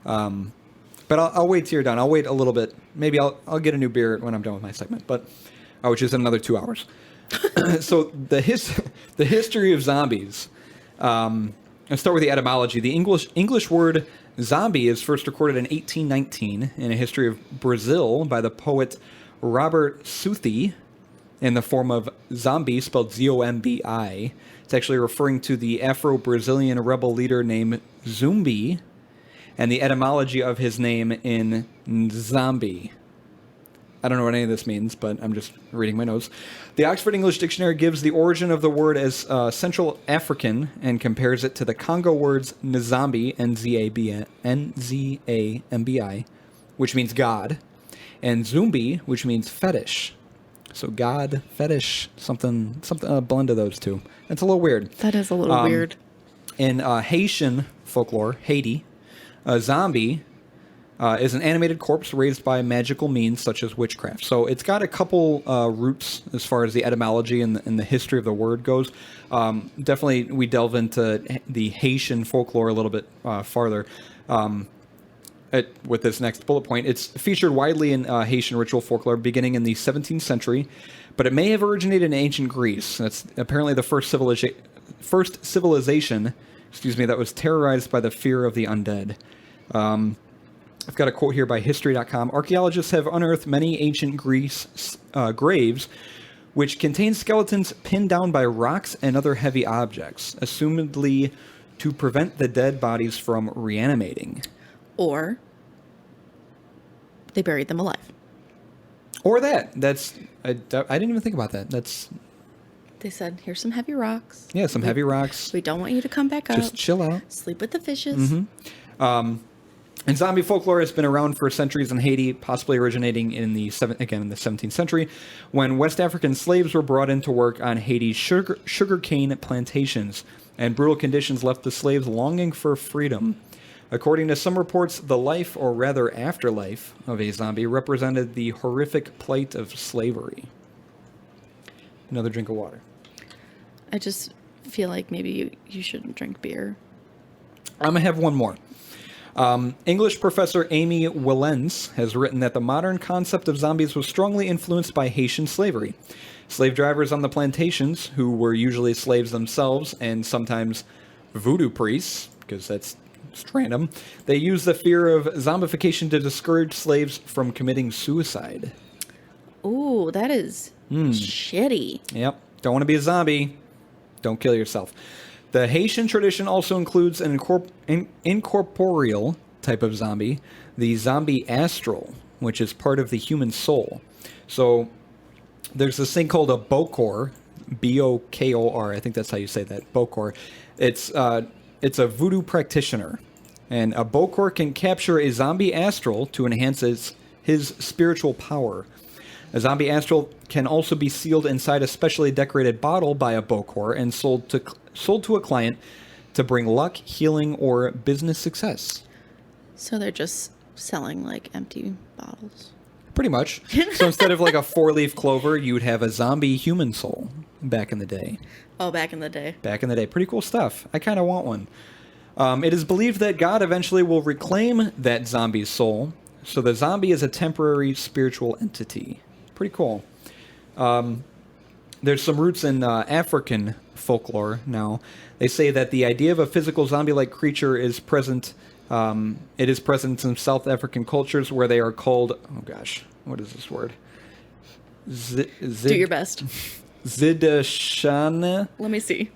but I'll wait till you're done. I'll wait a little bit. Maybe I'll get a new beer when I'm done with my segment, but which is another 2 hours. So the history of zombies. Let's start with the etymology. The English word zombie is first recorded in 1819 in a history of Brazil by the poet Robert Southey in the form of zombie, spelled Z-O-M-B-I. It's actually referring to the Afro-Brazilian rebel leader named Zumbi, and the etymology of his name in Zombie. I don't know what any of this means, but I'm just reading my notes. The Oxford English Dictionary gives the origin of the word as Central African and compares it to the Congo words Nzambi, N-Z-A-M-B-I, which means God, and Zumbi, which means fetish. So God, fetish, something a blend of those two. It's a little weird. That is a little weird. In Haitian folklore, Haiti, a zombie is an animated corpse raised by magical means such as witchcraft. So it's got a couple roots as far as the etymology and the history of the word goes. Definitely, we delve into the Haitian folklore a little bit farther with this next bullet point. It's featured widely in Haitian ritual folklore beginning in the 17th century, but it may have originated in ancient Greece. That's apparently the first civilization, that was terrorized by the fear of the undead. I've got a quote here by History.com. Archaeologists have unearthed many ancient Greece graves which contain skeletons pinned down by rocks and other heavy objects, assumedly to prevent the dead bodies from reanimating. Or they buried them alive. Or that. I didn't even think about that. They said, here's some heavy rocks. Yeah, some heavy rocks. We don't want you to come back up. Just chill out. Sleep with the fishes. Mm-hmm. And zombie folklore has been around for centuries in Haiti, possibly originating in the 17th century, when West African slaves were brought in to work on Haiti's sugarcane plantations, and brutal conditions left the slaves longing for freedom. According to some reports, the life, or rather afterlife, of a zombie represented the horrific plight of slavery. Another drink of water. I just feel like maybe you shouldn't drink beer. I'm going to have one more. English professor Amy Willens has written that the modern concept of zombies was strongly influenced by Haitian slavery. Slave drivers on the plantations, who were usually slaves themselves and sometimes voodoo priests, because that's just random, they used the fear of zombification to discourage slaves from committing suicide. Ooh, that is shitty. Yep. Don't want to be a zombie. Don't kill yourself. The Haitian tradition also includes an incorporeal type of zombie, the zombie astral, which is part of the human soul. So there's this thing called a bokor, B-O-K-O-R. I think that's how you say that, bokor. It's a voodoo practitioner, and a bokor can capture a zombie astral to enhance his spiritual power. A zombie astral can also be sealed inside a specially decorated bottle by a bokor and sold to a client to bring luck, healing, or business success. So they're just selling like empty bottles. Pretty much. So instead of like a 4-leaf clover, you would have a zombie human soul back in the day. Oh, back in the day. Back in the day. Pretty cool stuff. I kind of want one. It is believed that God eventually will reclaim that zombie's soul. So the zombie is a temporary spiritual entity. Pretty cool. There's some roots in African folklore now. They say that the idea of a physical zombie-like creature is present. It is present in South African cultures where they are called... Oh gosh, what is this word? Do your best. Zidashana. Let me see.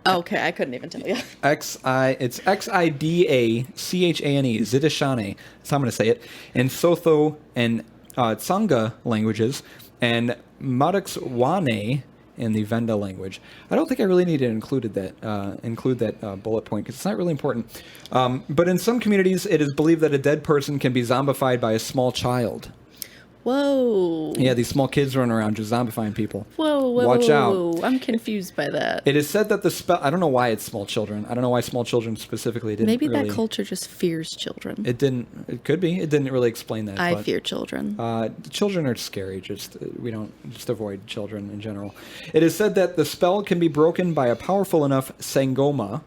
Okay, I couldn't even tell you. It's Xidachane, Zidashane. That's how I'm going to say it. In Sotho and Tsonga languages, and Madaxwane in the Venda language. I don't think I really need to include that bullet point because it's not really important. But in some communities, it is believed that a dead person can be zombified by a small child. Whoa. Yeah, these small kids running around just zombifying people. Whoa. Watch out. I'm confused by that. It is said that the spell... I don't know why it's small children. I don't know why small children specifically didn't Maybe really... that culture just fears children. It didn't... It could be. It didn't really explain that. I fear children. Children are scary. We don't... Just avoid children in general. It is said that the spell can be broken by a powerful enough Sangoma,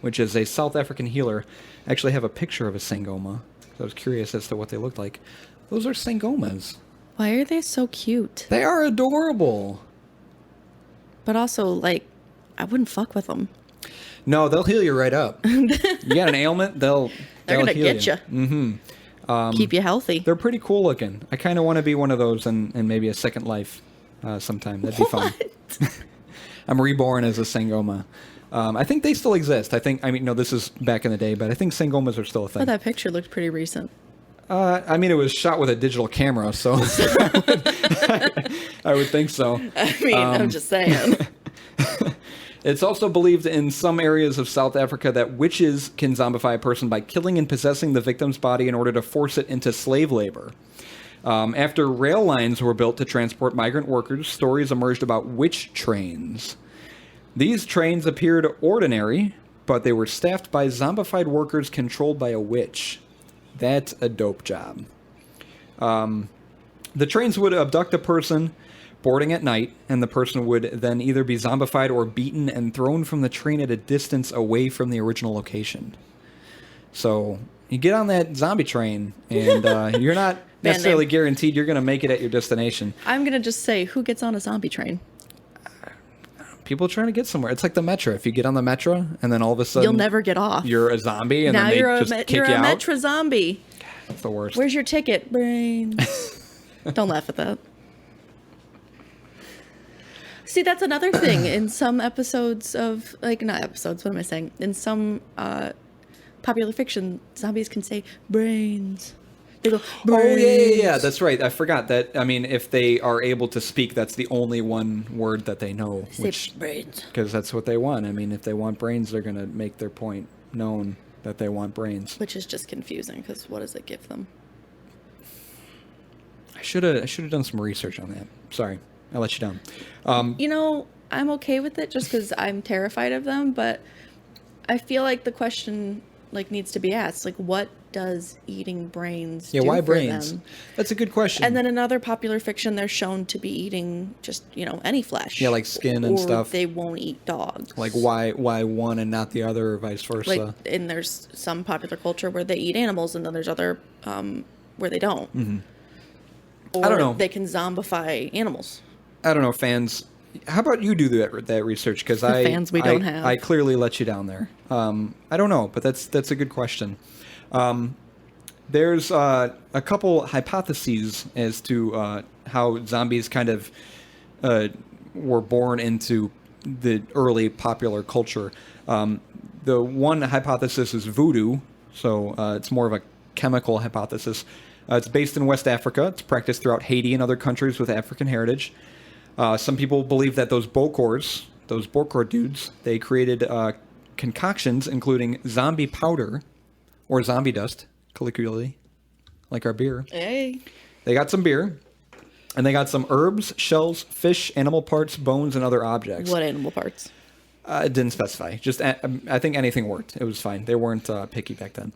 which is a South African healer. I actually have a picture of a Sangoma. I was curious as to what they looked like. Those are Sangomas. Why are they so cute? They are adorable. But also, like, I wouldn't fuck with them. No, they'll heal you right up. You got an ailment, they're gonna heal get you. Mm-hmm. Keep you healthy. They're pretty cool looking. I kind of want to be one of those and maybe a second life sometime. That'd be fun. I'm reborn as a Sangoma. I think they still exist. This is back in the day, but I think Sangomas are still a thing. Oh, that picture looked pretty recent. It was shot with a digital camera, so I would think so. I'm just saying. It's also believed in some areas of South Africa that witches can zombify a person by killing and possessing the victim's body in order to force it into slave labor. After rail lines were built to transport migrant workers, stories emerged about witch trains. These trains appeared ordinary, but they were staffed by zombified workers controlled by a witch. That's a dope job. The trains would abduct a person boarding at night, and the person would then either be zombified or beaten and thrown from the train at a distance away from the original location. So you get on that zombie train, and you're not necessarily guaranteed you're going to make it at your destination. I'm going to just say, who gets on a zombie train? People trying to get somewhere. It's like the Metro. If you get on the Metro and then all of a sudden... You'll never get off. You're a zombie and now then they just kick you out. You're a Metro zombie. It's the worst. Where's your ticket? Brains. Don't laugh at that. See, that's another thing. In some episodes of... not episodes, what am I saying? In some popular fiction, zombies can say, brains. They go, brains. Oh, yeah, that's right. I forgot that. If they are able to speak, that's the only one word that they know. Brains. Because that's what they want. If they want brains, they're going to make their point known that they want brains. Which is just confusing, because what does it give them? I should have done some research on that. Sorry, I let you down. I'm okay with it just because I'm terrified of them, but I feel like the question needs to be asked. What does eating brains do why for brains? them? That's a good question. And then in other popular fiction, they're shown to be eating just, any flesh. Yeah, like skin and stuff. They won't eat dogs. Why one and not the other, or vice versa? And there's some popular culture where they eat animals, and then there's other where they don't. Mm-hmm. Or I don't know. They can zombify animals. I don't know, fans. How about you do that research? Because fans we don't have. I clearly let you down there. I don't know, but that's a good question. There's a couple hypotheses as to how zombies kind of were born into the early popular culture. The one hypothesis is voodoo, so it's more of a chemical hypothesis. It's based in West Africa. It's practiced throughout Haiti and other countries with African heritage. Some people believe that those Bokor dudes, they created concoctions including zombie powder, or zombie dust, colloquially. like our beer. Hey. They got some beer, and they got some herbs, shells, fish, animal parts, bones, and other objects. What animal parts? It didn't specify. Just I think anything worked. It was fine. They weren't picky back then.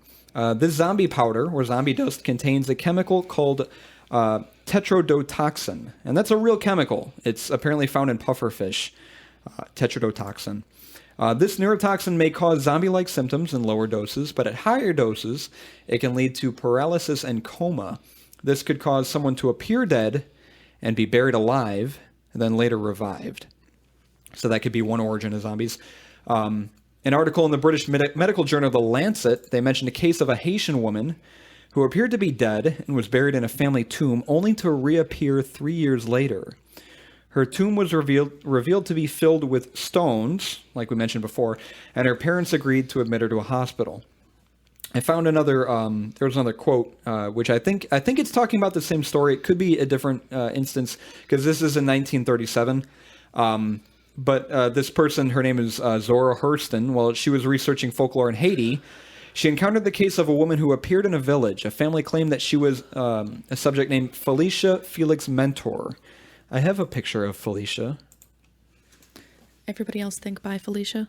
This zombie powder, or zombie dust, contains a chemical called tetrodotoxin, and that's a real chemical. It's apparently found in pufferfish. Tetrodotoxin. This neurotoxin may cause zombie-like symptoms in lower doses, but at higher doses, it can lead to paralysis and coma. This could cause someone to appear dead and be buried alive, and then later revived. So that could be one origin of zombies. An article in the British medical journal The Lancet, they mentioned a case of a Haitian woman who appeared to be dead and was buried in a family tomb, only to reappear 3 years later. Her tomb was revealed to be filled with stones, like we mentioned before, and her parents agreed to admit her to a hospital. I found another. There was another quote, which I think it's talking about the same story. It could be a different instance because this is in 1937. But this person, her name is Zora Hurston. While she was researching folklore in Haiti, she encountered the case of a woman who appeared in a village. A family claimed that she was a subject named Felicia Felix Mentor. I have a picture of Felicia. Everybody else think bye, Felicia.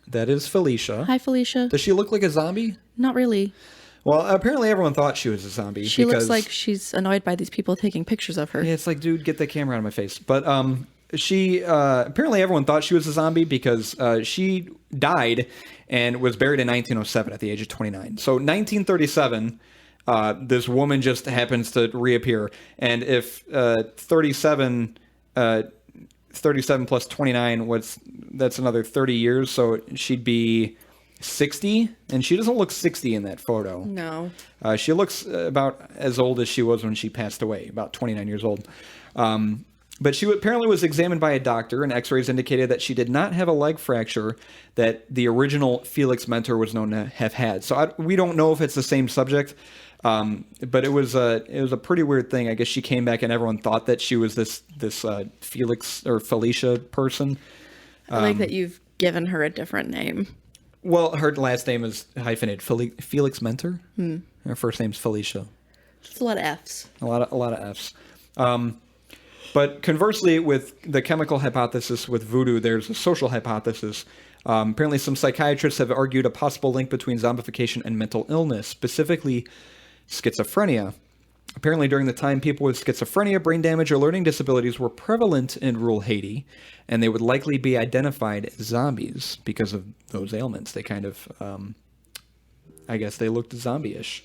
That is Felicia. Hi, Felicia. Does she look like a zombie? Not really. Well, apparently everyone thought she was a zombie. She looks like she's annoyed by these people taking pictures of her. Yeah, it's like, dude, get the camera out of my face. But she apparently everyone thought she was a zombie because she died and was buried in 1907 at the age of 29. So 1937, this woman just happens to reappear. And if 37 plus 29, that's another 30 years. So she'd be 60, and she doesn't look 60 in that photo. No. She looks about as old as she was when she passed away, about 29 years old. But she apparently was examined by a doctor, and x-rays indicated that she did not have a leg fracture that the original Felix Mentor was known to have had. So we don't know if it's the same subject, but it was a pretty weird thing. I guess she came back, and everyone thought that she was this Felix or Felicia person. I like that you've given her a different name. Well, her last name is hyphenated, Felix Mentor. Her first name's Felicia. It's a lot of F's. A lot of F's. But conversely, with the chemical hypothesis with voodoo, there's a social hypothesis. Apparently, some psychiatrists have argued a possible link between zombification and mental illness, specifically schizophrenia. Apparently, during the time people with schizophrenia, brain damage, or learning disabilities were prevalent in rural Haiti, and they would likely be identified as zombies because of those ailments. They kind of, I guess they looked zombie-ish.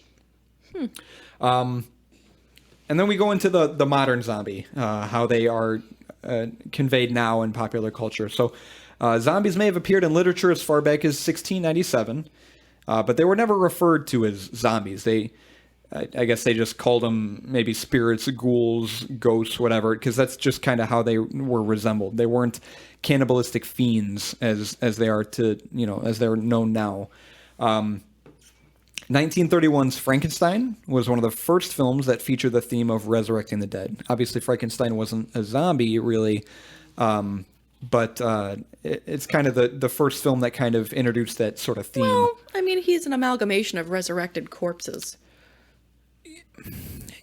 And then we go into the modern zombie, how they are conveyed now in popular culture. So zombies may have appeared in literature as far back as 1697, but they were never referred to as zombies. I guess they just called them maybe spirits, ghouls, ghosts, whatever, because that's just kind of how they were resembled. They weren't cannibalistic fiends as they are as they're known now. 1931's Frankenstein was one of the first films that featured the theme of resurrecting the dead. Obviously, Frankenstein wasn't a zombie, really, but it's kind of the first film that kind of introduced that sort of theme. Well, I mean, he's an amalgamation of resurrected corpses.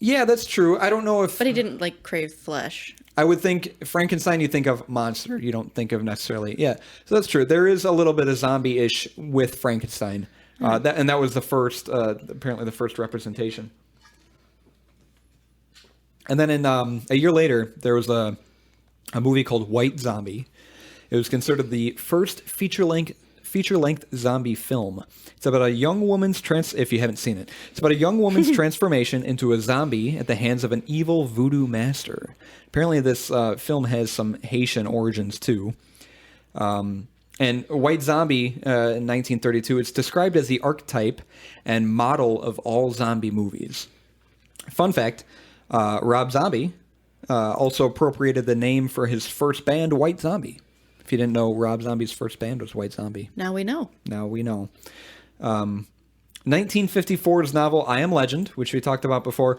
Yeah, that's true. I don't know if... But he didn't, crave flesh. I would think Frankenstein, you think of monster. You don't think of necessarily... Yeah, so that's true. There is a little bit of zombie-ish with Frankenstein. That was the first, apparently the first representation. And then a year later, there was a movie called White Zombie. It was considered the first feature-length zombie film. It's about a young woman's if you haven't seen it, it's about a young woman's transformation into a zombie at the hands of an evil voodoo master. Apparently, this film has some Haitian origins too. And White Zombie in 1932, it's described as the archetype and model of all zombie movies. Fun fact, Rob Zombie also appropriated the name for his first band, White Zombie. If you didn't know, Rob Zombie's first band was White Zombie. Now we know. 1954's novel I Am Legend, which we talked about before.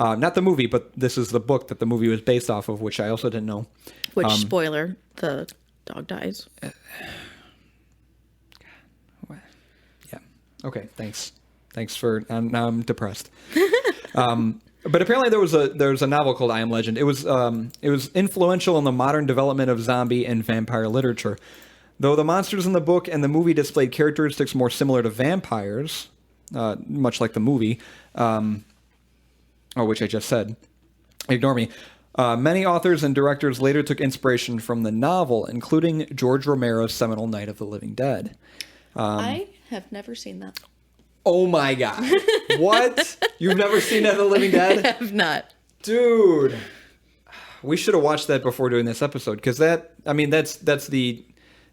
Not the movie, but this is the book that the movie was based off of, which I also didn't know. Which, spoiler, the dog dies. Yeah. Okay. Thanks Thanks for now I'm depressed. But apparently there was a novel called I Am Legend. It was influential in the modern development of zombie and vampire literature. Though the monsters in the book and the movie displayed characteristics more similar to vampires, much like the movie, which I just said. Ignore me. Many authors and directors later took inspiration from the novel, including George Romero's seminal Night of the Living Dead. I have never seen that. Oh my God. What? You've never seen Night of the Living Dead? I have not. Dude. We should have watched that before doing this episode, because that's the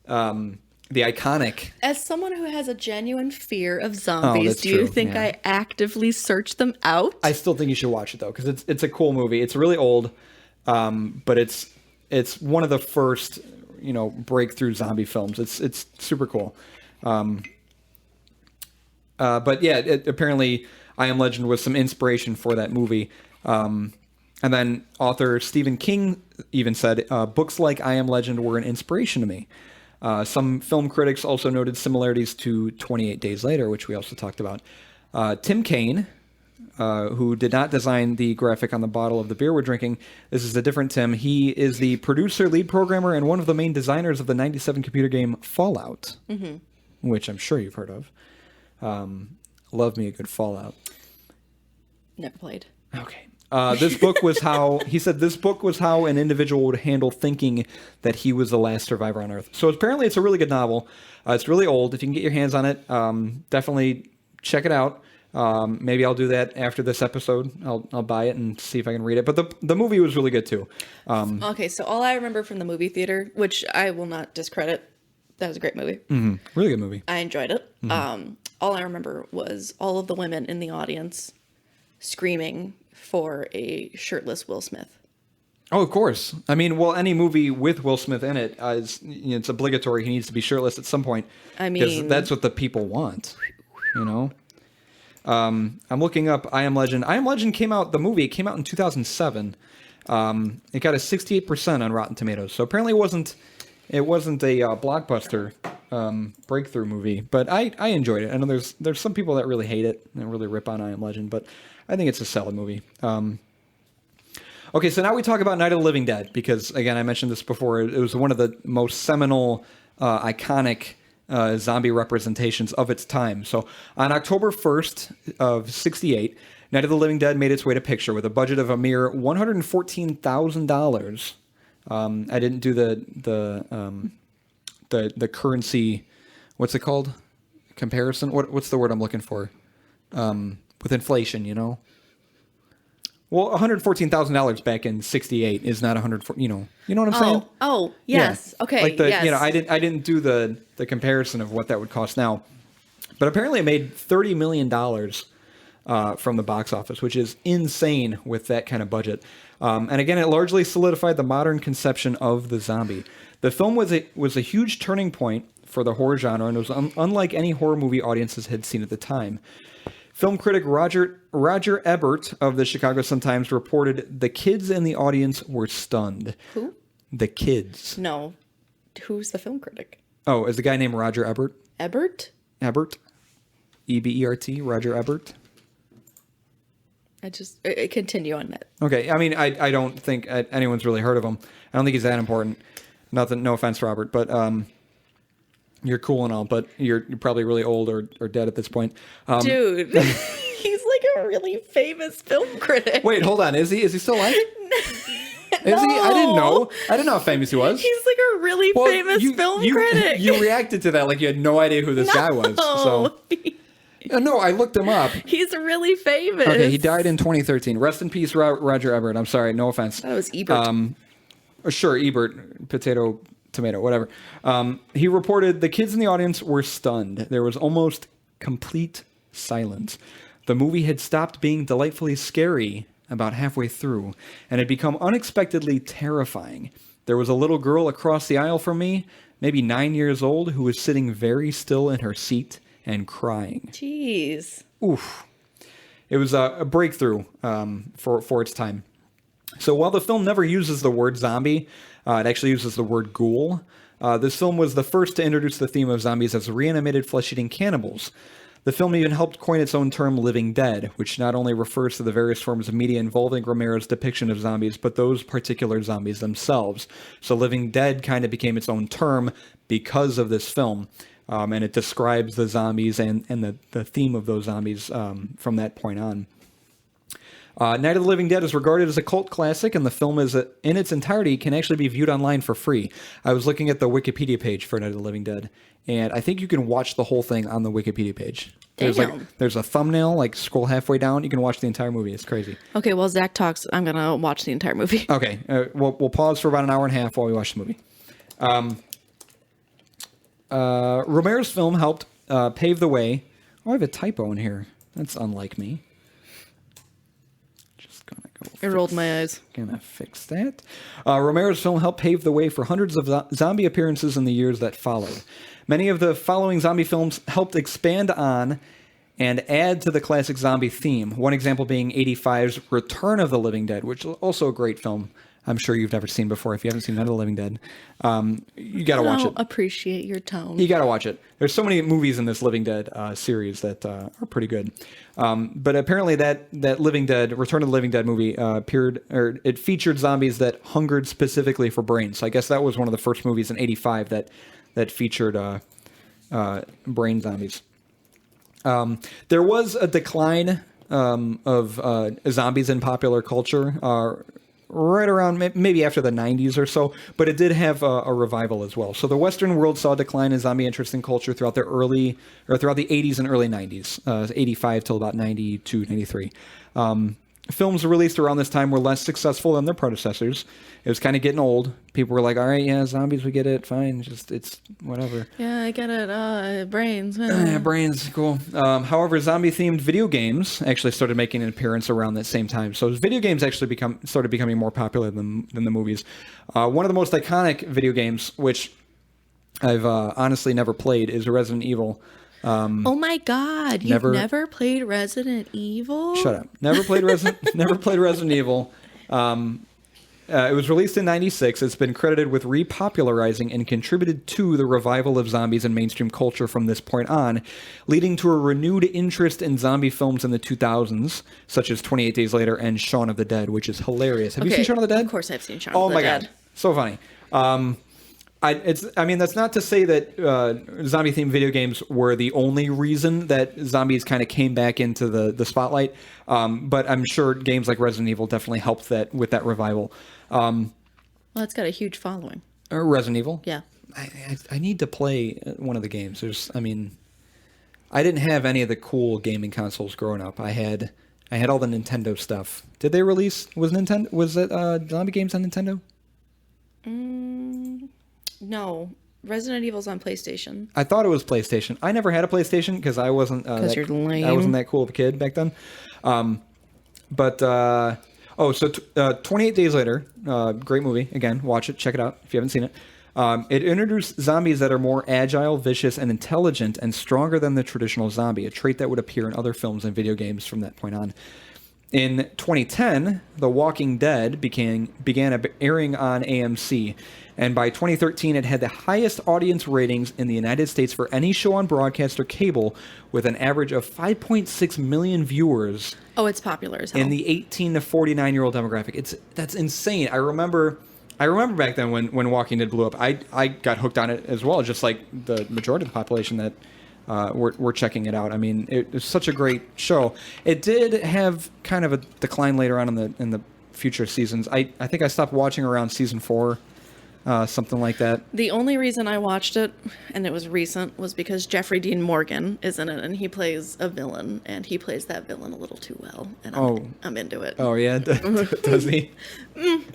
iconic. As someone who has a genuine fear of zombies, do you true. think Yeah. I actively search them out? I still think you should watch it though, because it's a cool movie. It's really old, but it's one of the first breakthrough zombie films. It's super cool. But yeah, apparently I Am Legend was some inspiration for that movie. And then author Stephen King even said, books like I Am Legend were an inspiration to me. Some film critics also noted similarities to 28 Days Later, which we also talked about. Tim Kaine, who did not design the graphic on the bottle of the beer we're drinking. This is a different Tim. He is the producer, lead programmer, and one of the main designers of the 97 computer game Fallout, which I'm sure you've heard of. Love me a good Fallout. Never played. Okay. This book was how an individual would handle thinking that he was the last survivor on Earth. So apparently it's a really good novel. It's really old. If you can get your hands on it, definitely check it out. Maybe I'll do that after this episode. I'll buy it and see if I can read it. But the movie was really good too. Okay, so all I remember from the movie theater, which I will not discredit, that was a great movie. Mm-hmm. Really good movie. I enjoyed it. All I remember was all of the women in the audience screaming for a shirtless Will Smith. Oh, of course. I mean, well, any movie with Will Smith in it is it's obligatory. He needs to be shirtless at some point. I mean, because that's what the people want. I'm looking up I Am Legend. I Am Legend the movie came out in 2007. It got a 68% on Rotten Tomatoes. So apparently it wasn't a blockbuster breakthrough movie, but I enjoyed it. I know there's some people that really hate it and really rip on I Am Legend, but I think it's a solid movie. Okay, so now we talk about Night of the Living Dead, because again, I mentioned this before. It was one of the most seminal, iconic zombie representations of its time. So on October 1st of 1968, Night of the Living Dead made its way to picture with a budget of a mere $114,000. I didn't do the currency, what's it called? Comparison? What's the word I'm looking for? With inflation, Well, $114,000 back in '68 is not 104. You know what I'm saying? Oh, yes. Yeah. Okay. Like yes. I didn't do the comparison of what that would cost now, but apparently it made $30 million from the box office, which is insane with that kind of budget. And again, it largely solidified the modern conception of the zombie. The film was a huge turning point for the horror genre, and it was unlike any horror movie audiences had seen at the time. Film critic Roger Ebert of the Chicago Sun-Times reported the kids in the audience were stunned. Who? The kids. No. Who's the film critic? Oh, is the guy named Roger Ebert? Ebert? Ebert. E-B-E-R-T. Roger Ebert. Continue on that. Okay. I mean, I don't think anyone's really heard of him. I don't think he's that important. Nothing. No offense, Robert, but you're cool and all, but you're probably really old or dead at this point. Dude, he's like a really famous film critic. Wait, hold on. Is he still alive? Is he? I didn't know how famous he was. He's like a really famous film critic. You reacted to that like you had no idea who this guy was. So. No, I looked him up. He's really famous. Okay, he died in 2013. Rest in peace, Roger Ebert. I'm sorry, no offense. That was Ebert. Sure, Ebert. Potato, tomato, whatever. He reported the kids in the audience were stunned. There was almost complete silence. The movie had stopped being delightfully scary about halfway through and had become unexpectedly terrifying. There was a little girl across the aisle from me, maybe 9 years old, who was sitting very still in her seat and crying. Jeez. Oof. It was a breakthrough for its time. So while the film never uses the word zombie, it actually uses the word ghoul. This film was the first to introduce the theme of zombies as reanimated flesh-eating cannibals. The film even helped coin its own term, living dead, which not only refers to the various forms of media involving Romero's depiction of zombies, but those particular zombies themselves. So living dead kind of became its own term because of this film. And it describes the zombies and the theme of those zombies from that point on. Night of the Living Dead is regarded as a cult classic, and the film is in its entirety can actually be viewed online for free. I was looking at the Wikipedia page for Night of the Living Dead, and I think you can watch the whole thing on the Wikipedia page. There's a thumbnail, like scroll halfway down, you can watch the entire movie. It's crazy. Okay, well, Zach talks. I'm going to watch the entire movie. Okay, we'll pause for about an hour and a half while we watch the movie. Romero's film helped pave the way. Oh, I have a typo in here. That's unlike me. I rolled my eyes. Gonna fix that. Romero's film helped pave the way for hundreds of zombie appearances in the years that followed. Many of the following zombie films helped expand on and add to the classic zombie theme. One example being 85's Return of the Living Dead, which is also a great film. I'm sure you've never seen before. If you haven't seen Night of the Living Dead, you got to watch it. Appreciate your tone. You got to watch it. There's so many movies in this Living Dead series that are pretty good. But apparently that Living Dead, Return of the Living Dead movie it featured zombies that hungered specifically for brains. So I guess that was one of the first movies in 85 that featured brain zombies. There was a decline of zombies in popular culture right around maybe after the 90s or so, but it did have a revival as well. So the Western world saw a decline in zombie interest in culture throughout the 80s and early 90s, 85 till about 92, 93. Films released around this time were less successful than their predecessors. It was kind of getting old. People were like, all right, yeah, zombies, we get it, fine, it's whatever. Yeah, I get it, brains. Brains, cool. However, zombie-themed video games actually started making an appearance around that same time. So video games actually started becoming more popular than the movies. One of the most iconic video games, which I've honestly never played, is Resident Evil. Oh my God! You've never played Resident Evil? Shut up! Never played Resident Evil. It was released in '96. It's been credited with repopularizing and contributed to the revival of zombies in mainstream culture from this point on, leading to a renewed interest in zombie films in the 2000s, such as 28 Days Later and Shaun of the Dead, which is hilarious. Have you seen Shaun of the Dead? Of course, I've seen Shaun of the Dead. Oh my God, so funny. That's not to say that zombie-themed video games were the only reason that zombies kind of came back into the spotlight, but I'm sure games like Resident Evil definitely helped with that revival. Well, it's got a huge following. Resident Evil? Yeah. I need to play one of the games. I didn't have any of the cool gaming consoles growing up. I had all the Nintendo stuff. Did they release? Was it zombie games on Nintendo? No, Resident Evil's on PlayStation. I thought it was PlayStation. I never had a PlayStation because I wasn't. You're lame. I wasn't that cool of a kid back then. 28 Days Later, great movie. Again, watch it, check it out if you haven't seen it. It introduced zombies that are more agile, vicious, and intelligent, and stronger than the traditional zombie, a trait that would appear in other films and video games from that point on. In 2010, The Walking Dead began airing on AMC, and by 2013, it had the highest audience ratings in the United States for any show on broadcast or cable, with an average of 5.6 million viewers. Oh, it's popular as hell. In the 18 to 49-year-old demographic. That's insane. I remember back then when Walking Dead blew up, I got hooked on it as well, just like the majority of the population that were checking it out. I mean, it was such a great show. It did have kind of a decline later on in the future seasons. I think I stopped watching around season 4. Something like that. The only reason I watched it, and it was recent, was because Jeffrey Dean Morgan is in it, and he plays a villain, and he plays that villain a little too well, and I'm into it. Oh, yeah? Does he?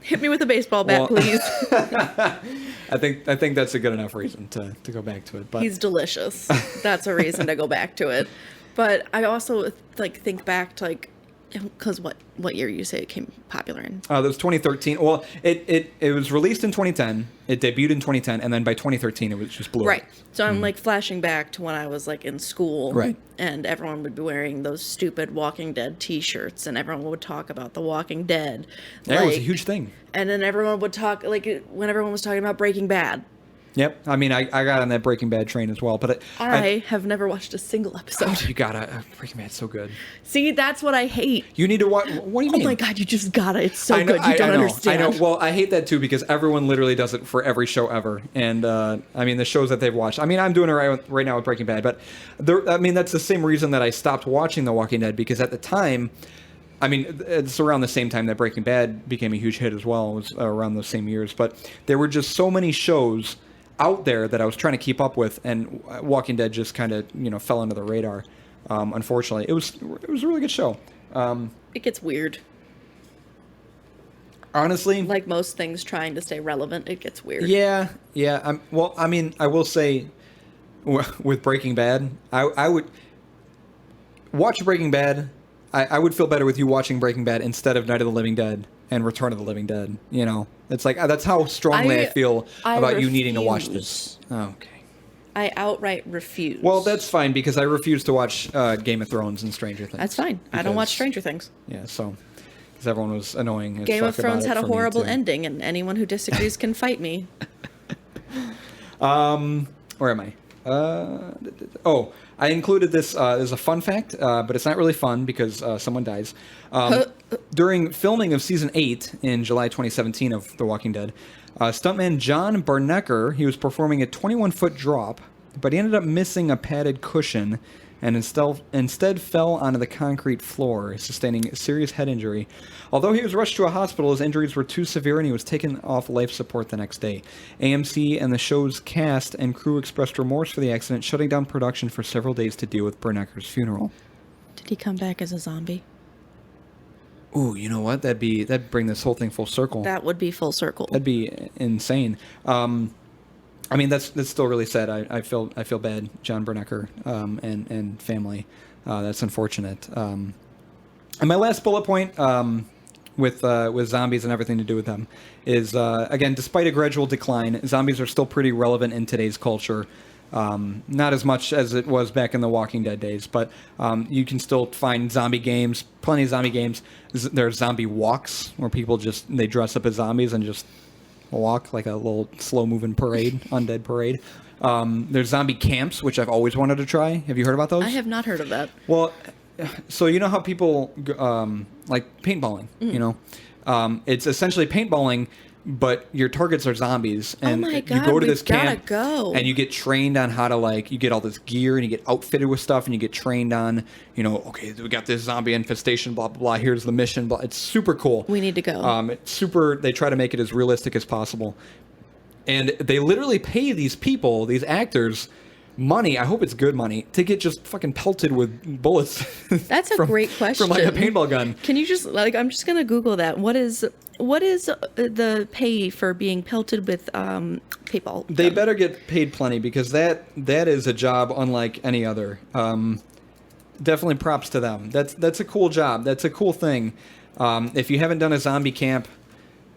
Hit me with a baseball bat, please. I think that's a good enough reason to go back to it. But he's delicious. That's a reason to go back to it. But I also think back to because what year you say it came popular in? That was 2013. Well, it was released in 2010. It debuted in 2010, and then by 2013, it was just blew up. Right. So I'm flashing back to when I was in school. Right. And everyone would be wearing those stupid Walking Dead T-shirts, and everyone would talk about The Walking Dead. That was a huge thing. And then everyone would talk when everyone was talking about Breaking Bad. Yep. I mean, I got on that Breaking Bad train as well, but I have never watched a single episode. you gotta. Breaking Bad's so good. See, that's what I hate. You need to watch. What do you mean? Oh my God, you just gotta. It's so I know, good. You don't I know, understand. I know. Well, I hate that too because everyone literally does it for every show ever. And I mean, the shows that they've watched. I mean, I'm doing it right now with Breaking Bad, but I mean, that's the same reason that I stopped watching The Walking Dead because at the time, I mean, it's around the same time that Breaking Bad became a huge hit as well. It was around those same years, but there were just so many shows out there that I was trying to keep up with, and Walking Dead just kind of fell under the radar. Unfortunately, it was a really good show. It gets weird. Honestly, Like most things trying to stay relevant, it gets weird. yeah. Well, I mean, I will say, with Breaking Bad, I would watch Breaking Bad. I would feel better with you watching Breaking Bad instead of Night of the Living Dead and Return of the Living Dead. It's like that's how strongly I feel about you needing to watch this. Oh, okay. I outright refuse. Well, that's fine because I refuse to watch Game of Thrones and Stranger Things. That's fine. I don't watch Stranger Things. Yeah, so because everyone was annoying. As Game of fuck about Thrones it had a for me, horrible too. ending, and anyone who disagrees can fight me. Where am I? I included this as a fun fact, but it's not really fun because someone dies. During filming of season 8 in July 2017 of The Walking Dead, stuntman John Barnecker, he was performing a 21-foot drop, but he ended up missing a padded cushion and instead fell onto the concrete floor, sustaining a serious head injury. Although he was rushed to a hospital, his injuries were too severe and he was taken off life support the next day. AMC and the show's cast and crew expressed remorse for the accident, shutting down production for several days to deal with Bernecker's funeral. Did he come back as a zombie? Ooh, you know what? That'd bring this whole thing full circle. That would be full circle. That'd be insane. I mean, that's still really sad. I feel bad, John Bernecker, and family. That's unfortunate. And my last bullet point, with zombies and everything to do with them, is again, despite a gradual decline, zombies are still pretty relevant in today's culture. Not as much as it was back in the Walking Dead days, but you can still find zombie games, plenty of zombie games. There's zombie walks where people they dress up as zombies and just walk like a little slow-moving parade, undead parade. There's zombie camps, which I've always wanted to try. Have you heard about those? I have not heard of that. Well, so you know how people like paintballing, it's essentially paintballing, but your targets are zombies, and oh my God, you go to this camp camp and you get trained on how to you get all this gear and you get outfitted with stuff and you get trained on okay, we got this zombie infestation, blah blah blah, here's the mission, blah. It's super cool. We need to go. It's super. They try to make it as realistic as possible, and they literally pay these people, these actors, money, I hope it's good money, to get just fucking pelted with bullets. That's a great question. From a paintball gun. Can you just I'm just gonna Google that. What is the pay for being pelted with paintball? They better get paid plenty because that is a job unlike any other. Definitely props to them. That's a cool job. That's a cool thing. If you haven't done a zombie camp,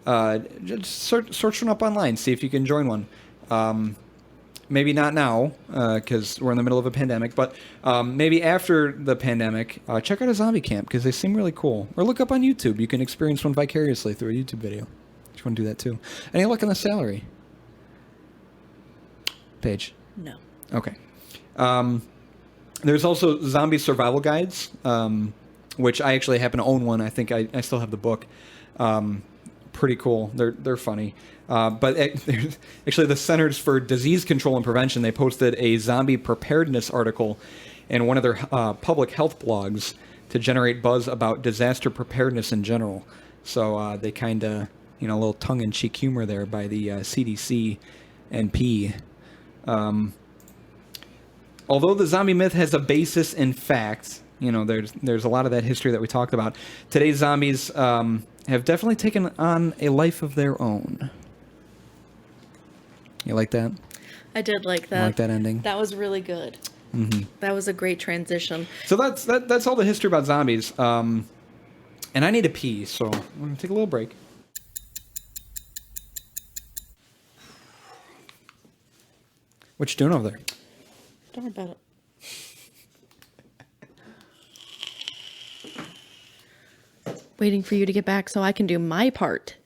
just search one up online. See if you can join one. Maybe not now, because we're in the middle of a pandemic, but maybe after the pandemic, check out a zombie camp, because they seem really cool. Or look up on YouTube. You can experience one vicariously through a YouTube video. If you want to do that too. Any luck on the salary? Paige? No. Okay. There's also zombie survival guides, which I actually happen to own one. I think I still have the book. Pretty cool. They're funny. But actually, the Centers for Disease Control and Prevention, they posted a zombie preparedness article in one of their public health blogs to generate buzz about disaster preparedness in general. So they kind of, a little tongue-in-cheek humor there by the CDC and P. Although the zombie myth has a basis in fact, there's a lot of that history that we talked about. Today's zombies have definitely taken on a life of their own. You like that? I did like that. You like that ending? That was really good. Mm-hmm. That was a great transition. So that's all the history about zombies. And I need to pee, so I'm going to take a little break. What you doing over there? Don't worry about it. Waiting for you to get back so I can do my part.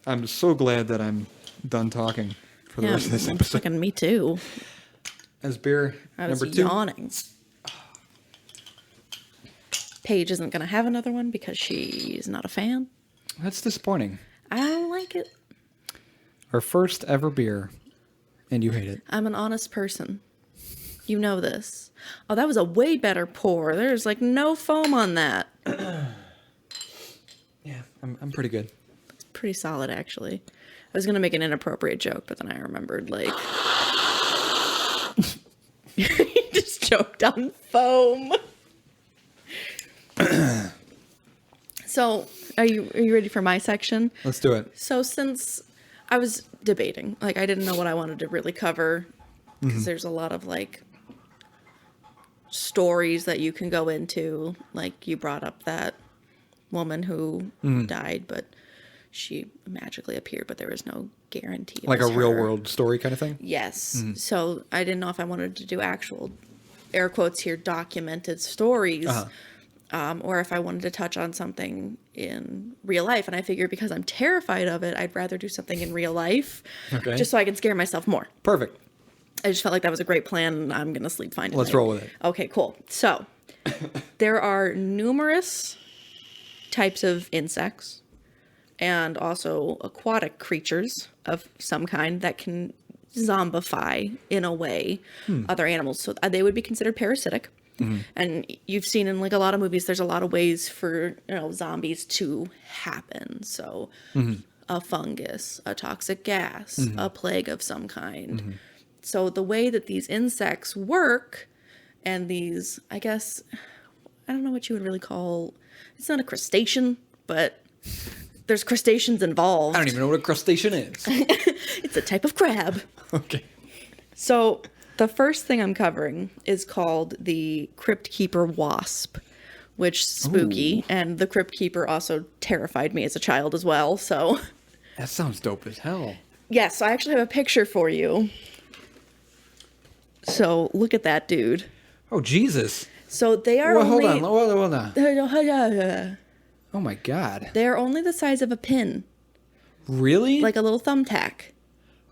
I'm so glad that I'm done talking for the rest of this episode. Fucking me too. As beer I was number 2. yawning. Paige isn't going to have another one because she's not a fan. That's disappointing. I don't like it. Our first ever beer, and you hate it. I'm an honest person. You know this. Oh, that was a way better pour. There's like no foam on that. Yeah, I'm pretty good. It's pretty solid, actually. I was going to make an inappropriate joke, but then I remembered, like... You just choked on foam. So, are you ready for my section? Let's do it. So, since I was debating, like, I didn't know what I wanted to really cover, because there's a lot of, like, stories that you can go into. Like, you brought up that woman who died, but she magically appeared, but there was no guarantee. Like a real world story kind of thing? Yes. So I didn't know if I wanted to do actual, air quotes here, documented stories, or if I wanted to touch on something in real life. And I figured because I'm terrified of it, I'd rather do something in real life, just so I can scare myself more. Perfect. I just felt like that was a great plan, and I'm going to sleep fine tonight. Let's roll with it. Okay, cool. So there are numerous types of insects and also aquatic creatures of some kind that can zombify, in a way, other animals. So they would be considered parasitic. And you've seen in like a lot of movies, there's a lot of ways for, zombies to happen. So a fungus, a toxic gas, a plague of some kind. So the way that these insects work, and these, I guess, I don't know what you would really call, it's not a crustacean, but there's crustaceans involved. I don't even know what a crustacean is. It's a type of crab. Okay. So the first thing I'm covering is called the Crypt Keeper wasp, which is spooky. Ooh. And the Crypt Keeper also terrified me as a child as well. So that sounds dope as hell. Yes, I actually have a picture for you. So look at that dude. Oh, Jesus. So they are Hold on. Oh my God. They are only the size of a pin. Really? Like a little thumbtack.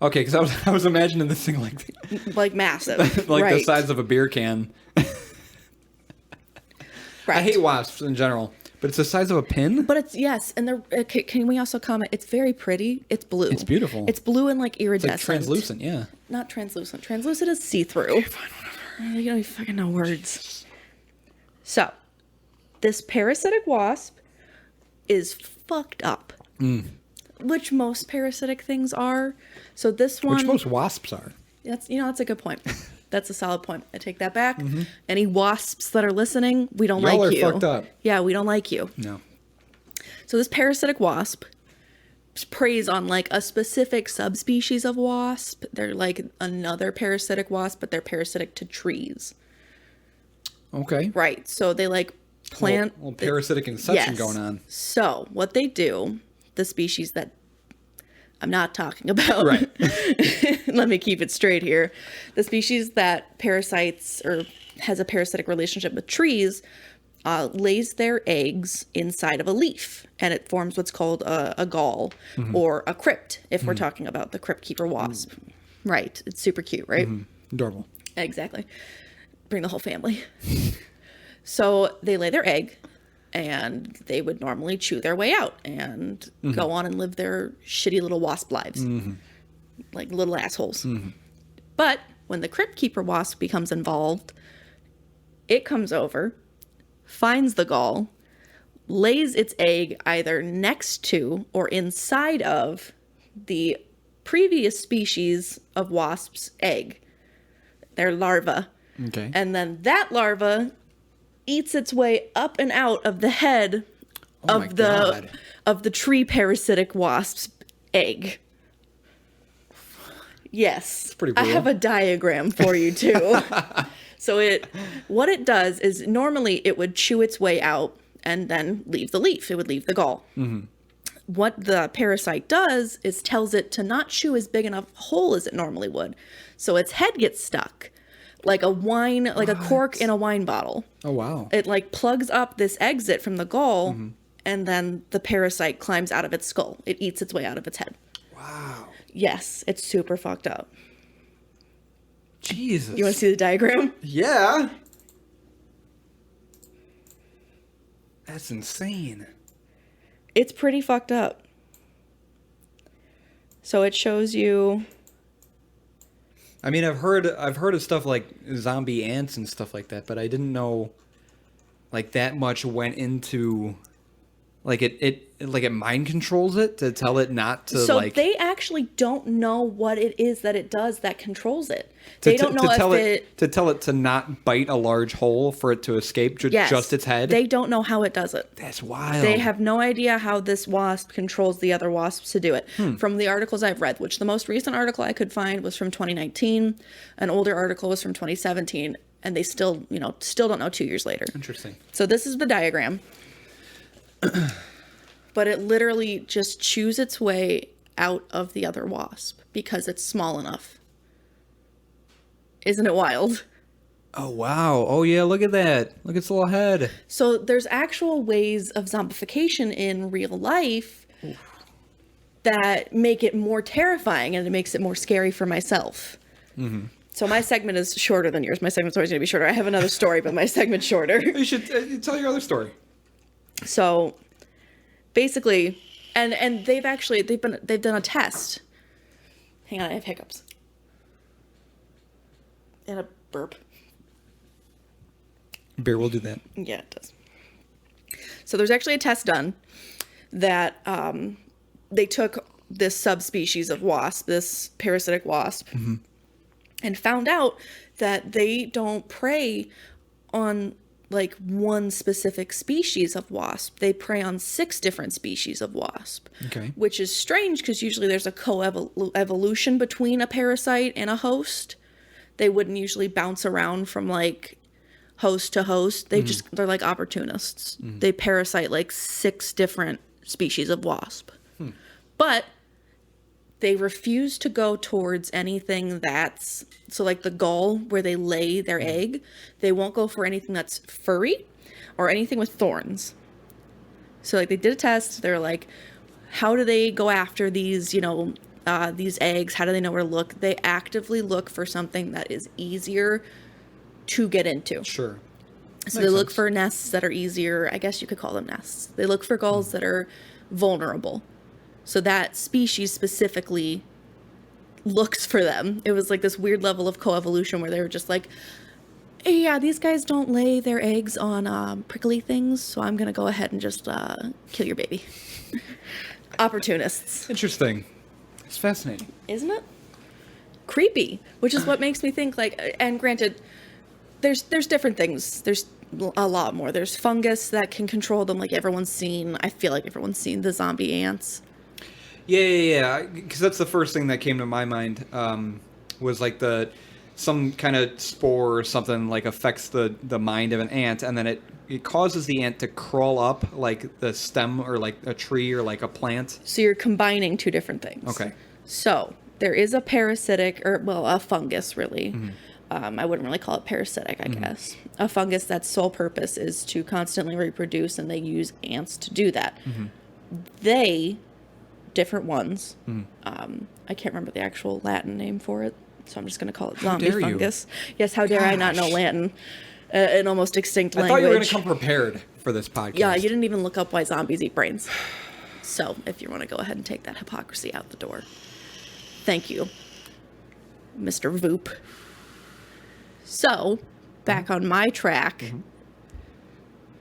Okay, because I was imagining this thing like massive. like the size of a beer can. Right. I hate wasps in general, but it's the size of a pin? But it's, yes, and can we also comment, it's very pretty. It's blue. It's beautiful. It's blue and like iridescent. It's like translucent, yeah. Not translucent. Translucent is see-through. Okay, fine, whatever. You don't even fucking know words. So, this parasitic wasp is fucked up. Which most parasitic things are. So this one... Which most wasps are. That's a good point. That's a solid point. I take that back. Any wasps that are listening, we don't like you. Y'all are fucked up. Yeah, we don't like you. No. So this parasitic wasp preys on like a specific subspecies of wasp. They're like another parasitic wasp, but they're parasitic to trees. Okay. Right. So they like plant... A little parasitic inception going on. So what they do, the species that I'm not talking about. Right. Let me keep it straight here. The species that parasites or has a parasitic relationship with trees lays their eggs inside of a leaf, and it forms what's called a gall or a crypt, if we're talking about the Crypt Keeper wasp. Right. It's super cute, right? Adorable. Exactly. Bring the whole family. So they lay their egg, and they would normally chew their way out and go on and live their shitty little wasp lives. Like little assholes. But when the Crypt Keeper wasp becomes involved, it comes over, finds the gall, lays its egg either next to or inside of the previous species of wasp's egg, their larva. Okay. And then that larva eats its way up and out of the head of the tree parasitic wasp's egg. Yes. It's pretty brutal. I have a diagram for you too. So what it does is normally it would chew its way out and then leave the leaf. It would leave the gall. What the parasite does is tells it to not chew as big enough hole as it normally would. So its head gets stuck. Like a cork in a wine bottle. Oh, wow. It like plugs up this exit from the gall, and then the parasite climbs out of its skull. It eats its way out of its head. Wow. Yes, it's super fucked up. Jesus. You want to see the diagram? Yeah. That's insane. It's pretty fucked up. So it shows you. I mean, I've heard of stuff like zombie ants and stuff like that, but I didn't know like that much went into like it mind controls it to tell it not to So like. they actually don't know what it is that it does that controls it. They don't know if to tell it to not bite a large hole for it to escape yes, just its head. They don't know how it does it. That's wild. They have no idea how this wasp controls the other wasps to do it. From the articles I've read, which the most recent article I could find was from 2019, an older article was from 2017, and they still don't know 2 years later. Interesting. So this is the diagram. But it literally just chews its way out of the other wasp because it's small enough. Isn't it wild? Oh, wow. Oh, yeah, look at that. Look at its little head. So there's actual ways of zombification in real life that make it more terrifying, and it makes it more scary for myself. Mm-hmm. So my segment is shorter than yours. My segment's always going to be shorter. I have another story, but my segment's shorter. You should tell your other story. So basically, and they've done a test. Hang on, I have hiccups. And a burp. Beer will do that. Yeah, it does. So there's actually a test done that they took this subspecies of wasp, this parasitic wasp, and found out that they don't prey on like one specific species of wasp. They prey on 6 different species of wasp. Okay. Which is strange because usually there's a co-evolution between a parasite and a host. They wouldn't usually bounce around from like host to host. They're like opportunists. They parasite like 6 different species of wasp. But they refuse to go towards anything that's, so like the gall where they lay their egg, they won't go for anything that's furry or anything with thorns. So like they did a test. They're like, how do they go after these, these eggs? How do they know where to look? They actively look for something that is easier to get into. Sure. So they look for nests that are easier. I guess you could call them nests. They look for galls that are vulnerable. So that species specifically looks for them. It was like this weird level of coevolution where they were just like, hey, yeah, these guys don't lay their eggs on prickly things, so I'm going to go ahead and just kill your baby. Opportunists. Interesting. It's fascinating. Isn't it? Creepy, which is what makes me think like, and granted, there's different things. There's a lot more. There's fungus that can control them, like everyone's seen. I feel like everyone's seen the zombie ants. Yeah. Because that's the first thing that came to my mind. Was like some kind of spore or something like affects the mind of an ant, and then it causes the ant to crawl up like the stem or like a tree or like a plant. So you're combining 2 different things. Okay. So there is a parasitic, or well, a fungus really. I wouldn't really call it parasitic, I guess. A fungus that's sole purpose is to constantly reproduce, and they use ants to do that. Different ones. I can't remember the actual Latin name for it, so I'm just going to call it zombie fungus. Yes, how dare I not know Latin? An almost extinct language. I thought you were going to come prepared for this podcast. Yeah, you didn't even look up why zombies eat brains. So if you want to go ahead and take that hypocrisy out the door. Thank you, Mr. Voop. So, back on my track.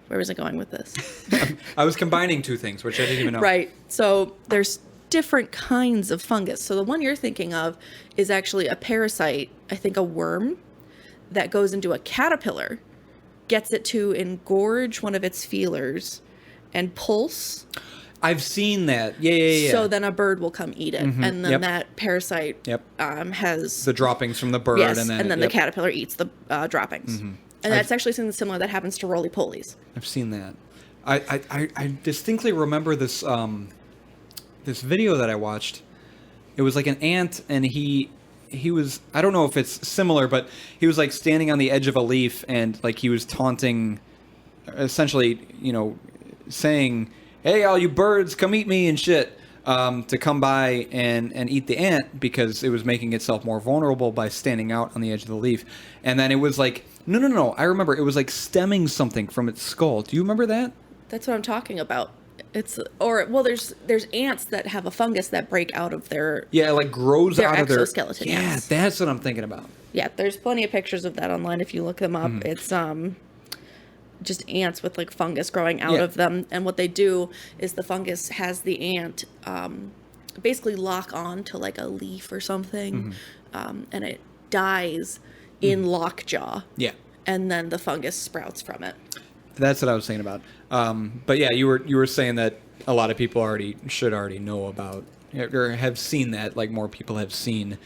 Where was I going with this? I was combining 2 things, which I didn't even know. Right. So there's different kinds of fungus. So the one you're thinking of is actually a parasite, I think a worm, that goes into a caterpillar, gets it to engorge one of its feelers and pulse. I've seen that. Yeah. So then a bird will come eat it. And then that parasite has... the droppings from the bird. Yes, and then the caterpillar eats the droppings. And that's actually something similar that happens to roly-polies. I've seen that. I distinctly remember this this video that I watched. It was like an ant, and he was, I don't know if it's similar, but he was like standing on the edge of a leaf, and like he was taunting, essentially, saying, "Hey, all you birds, come eat me," and shit. to come by and eat the ant because it was making itself more vulnerable by standing out on the edge of the leaf. And then it was like, no. I remember it was like stemming something from its skull. Do you remember that? That's what I'm talking about. There's ants that have a fungus that break out of their Yeah, it like grows their out of their exoskeleton. Yeah, Yes. that's what I'm thinking about. Yeah, there's plenty of pictures of that online if you look them up. Mm-hmm. It's just ants with like fungus growing out Yeah. of them, and what they do is the fungus has the ant basically lock on to like a leaf or something, and it dies in lockjaw. Yeah. And then the fungus sprouts from it. That's what I was saying about. But yeah, you were saying that a lot of people should already know about or have seen that. Like more people have seen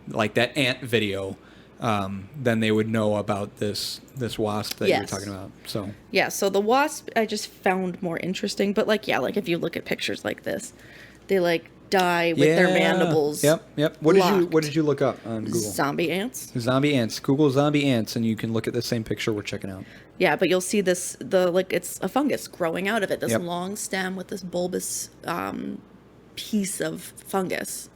like that ant video than they would know about this wasp that you're talking about. So yeah, so the wasp I just found more interesting, but like if you look at pictures like this, they like die with their mandibles. Yep. What did you look up on Google? Zombie ants. Zombie ants. Google zombie ants, and you can look at the same picture we're checking out. Yeah, but you'll see it's a fungus growing out of it. This Yep. long stem with this bulbous piece of fungus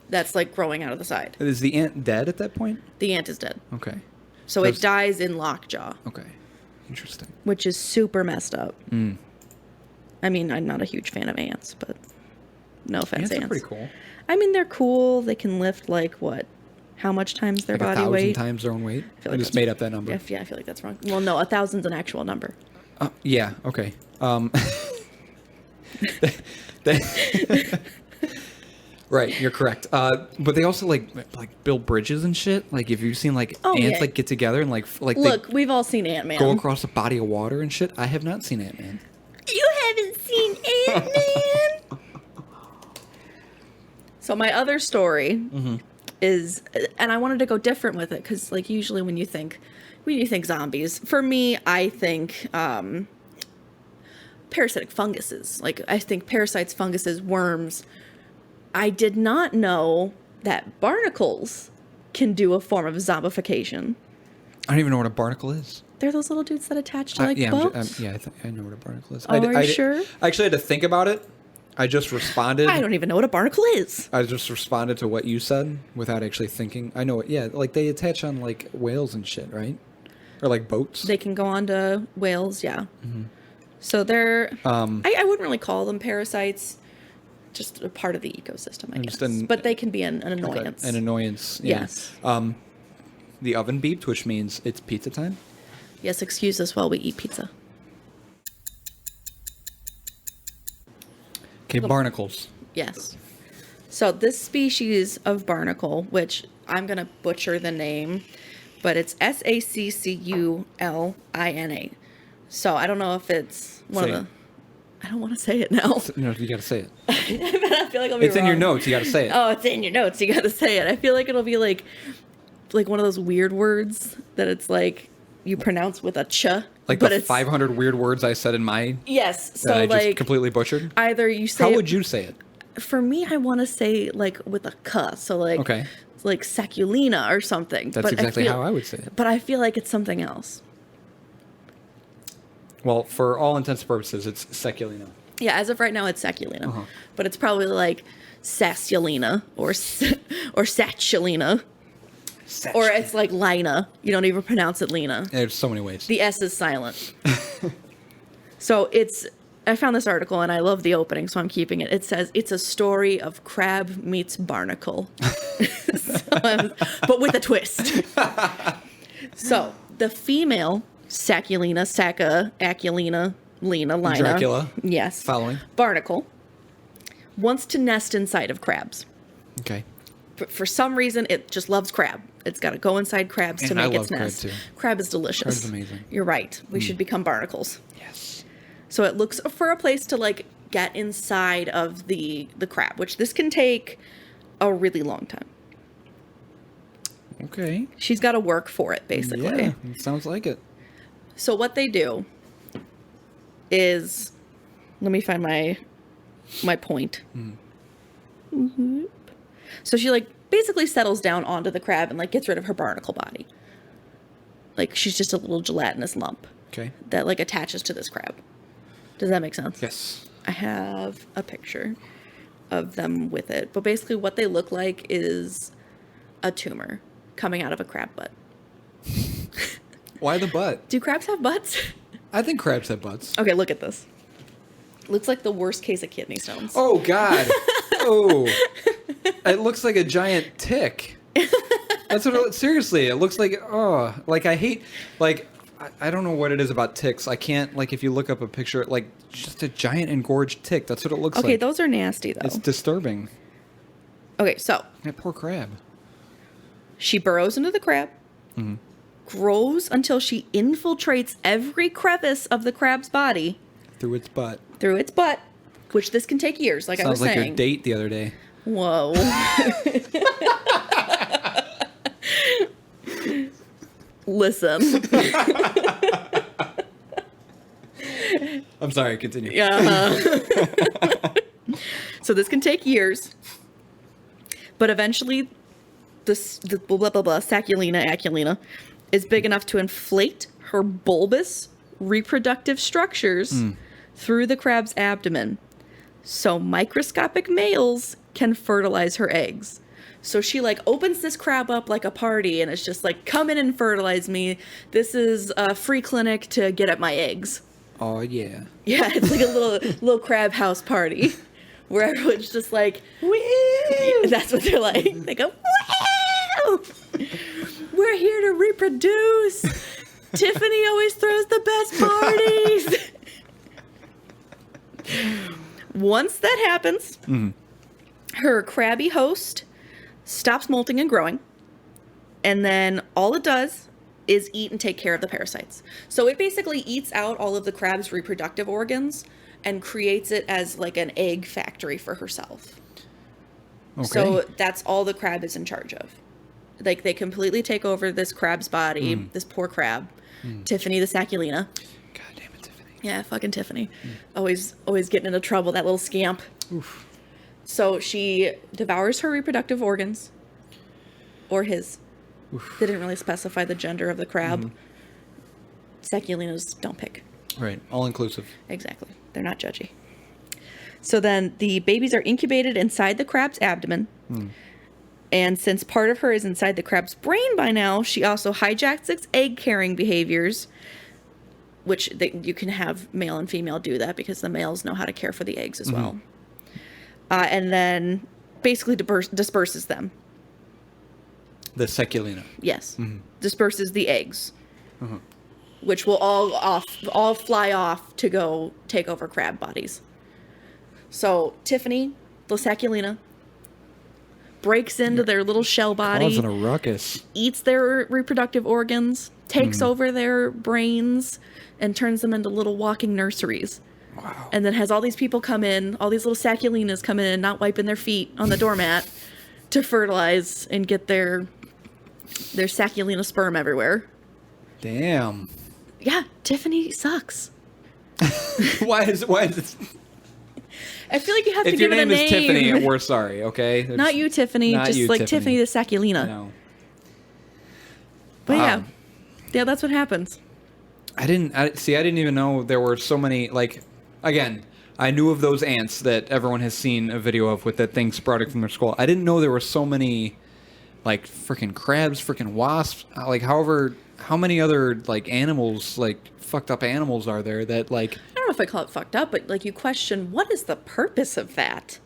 that's like growing out of the side. Is the ant dead at that point? The ant is dead. Okay. So it dies in lockjaw, Okay. Interesting. which is super messed up. I mean, I'm not a huge fan of ants, but no offense, Ants ants. are pretty cool. I mean, they're cool. They can lift like what? How much times their Like body 1,000 weight? times their own weight. feel I like just that's- made up that number. Yeah, I feel like that's wrong. Well, no, 1,000's an actual number. Yeah. Okay. Right, you're correct. But they also like build bridges and shit. Like, if you've seen like ants yeah. like get together and like Look, they we've all seen Ant-Man. go across a body of water and shit. I have not seen Ant-Man. You haven't seen Ant-Man? So my other story is, and I wanted to go different with it because, like, usually when you think zombies, for me, I think parasitic funguses. Like, I think parasites, funguses, worms. I did not know that barnacles can do a form of zombification. I don't even know what a barnacle is. They're those little dudes that attach to like yeah, boats. I know what a barnacle is. Oh, are you sure? I actually had to think about it. I just responded. I don't even know what a barnacle is. I just responded to what you said without actually thinking. I know it. Yeah, like they attach on like whales and shit, right? Or like boats. They can go on to whales, yeah. So they're, I wouldn't really call them parasites, just a part of the ecosystem, I guess. But they can be an annoyance. An annoyance, yeah. Yes. The oven beeped, which means it's pizza time. Yes, excuse us while we eat pizza. Okay, barnacles. Yes. So this species of barnacle, which I'm going to butcher the name, but it's Sacculina. So I don't know if it's one of the... I don't want to say it now. No, you got to say it. I feel like I'll be It's wrong. in your notes. You got to say it. Oh, it's in your notes. You got to say it. I feel like it'll be like one of those weird words that it's like you pronounce with a ch. Like but the it's 500 weird words I said in my... Yes. that So I like just completely butchered. either you say How it- would you say it? For me, I want to say like with a k. So like Okay. like Sacculina or something. That's but exactly how I would say it. But I feel like it's something else. Well, for all intents and purposes, it's Sacculina. Yeah, as of right now, it's Sacculina. Uh-huh. But it's probably like Sasculina or Satchulina. Or it's like Lina. You don't even pronounce it Lena. There's so many ways. The S is silent. So I found this article and I love the opening, so I'm keeping it. It says, it's a story of crab meets barnacle. But with a twist. So the female Sacculina, Aculina, Lena, Dracula. Yes. Following. Barnacle wants to nest inside of crabs. Okay. But for some reason, it just loves crab. It's got to go inside crabs to And I make its love crab, nest. too. Crab is delicious. Crab's amazing. You're right. We should become barnacles. Yes. So it looks for a place to like get inside of the crab, which this can take a really long time. Okay. She's got to work for it, basically. Yeah, it sounds like it. So what they do is, let me find my point. So she like basically settles down onto the crab and like gets rid of her barnacle body. Like she's just a little gelatinous lump Okay. that like attaches to this crab. Does that make sense? Yes. I have a picture. of them with it. But basically what they look like is a tumor coming out of a crab butt. Why the butt? Do crabs have butts? I think crabs have butts. Okay, look at this. Looks like the worst case of kidney stones. Oh, God. Oh. It looks like a giant tick. That's what seriously, it looks like, oh, like I hate, like, I don't know what it is about ticks. I can't, like, if you look up a picture, like, just a giant engorged tick. That's what it looks like. Okay, those are nasty, though. It's disturbing. Okay, so. That poor crab. She burrows into the crab, grows until she infiltrates every crevice of the crab's body. Through its butt. Through its butt, which this can take years, like I was saying. Sounds like your date the other day. Whoa. Listen. I'm sorry, continue. Yeah. So this can take years. But eventually, the blah, blah, blah, Sacculina is big enough to inflate her bulbous reproductive structures through the crab's abdomen. So microscopic males can fertilize her eggs. So she like opens this crab up like a party and it's just like, come in and fertilize me. This is a free clinic to get at my eggs. Oh, yeah. Yeah, it's like a little crab house party where everyone's just like, woo! That's what they're like. They go, woo! We're here to reproduce. Tiffany always throws the best parties. Once that happens, her crabby host stops molting and growing, and then all it does is eat and take care of the parasites. So it basically eats out all of the crab's reproductive organs and creates it as like an egg factory for herself. Okay. So that's all the crab is in charge of. Like they completely take over this crab's body, this poor crab, Tiffany the Sacculina. God damn it, Tiffany. Yeah, fucking Tiffany. Always getting into trouble, that little scamp. Oof. So she devours her reproductive organs, or his. Oof. They didn't really specify the gender of the crab. Sacculinas don't pick. Right, all inclusive. Exactly. They're not judgy. So then the babies are incubated inside the crab's abdomen. And since part of her is inside the crab's brain by now, she also hijacks its egg-carrying behaviors, which you can have male and female do that because the males know how to care for the eggs as well. And then basically disperses them. The Sacculina. Yes. Disperses the eggs, which will all fly off to go take over crab bodies. So Tiffany, the Sacculina, breaks into their little shell body, causing a ruckus, eats their reproductive organs, takes over their brains, and turns them into little walking nurseries. Wow. And then has all these people come in, all these little Sacculinas come in, not wiping their feet on the doormat to fertilize and get their Sacculina sperm everywhere. Damn. Yeah, Tiffany sucks. Why is it? I feel like you have to If give your it a name name. is Tiffany, we're sorry, okay? Not you, Tiffany. Not just you, like Tiffany. Tiffany the Sacculina. No. But yeah, that's what happens. I didn't even know there were so many, like, again, I knew of those ants that everyone has seen a video of with that thing sprouting from their skull. I didn't know there were so many, like, freaking crabs, freaking wasps, like, how many other, like, animals, like, fucked up animals are there that, like... I don't know if I call it fucked up, but, like, you question, what is the purpose of that?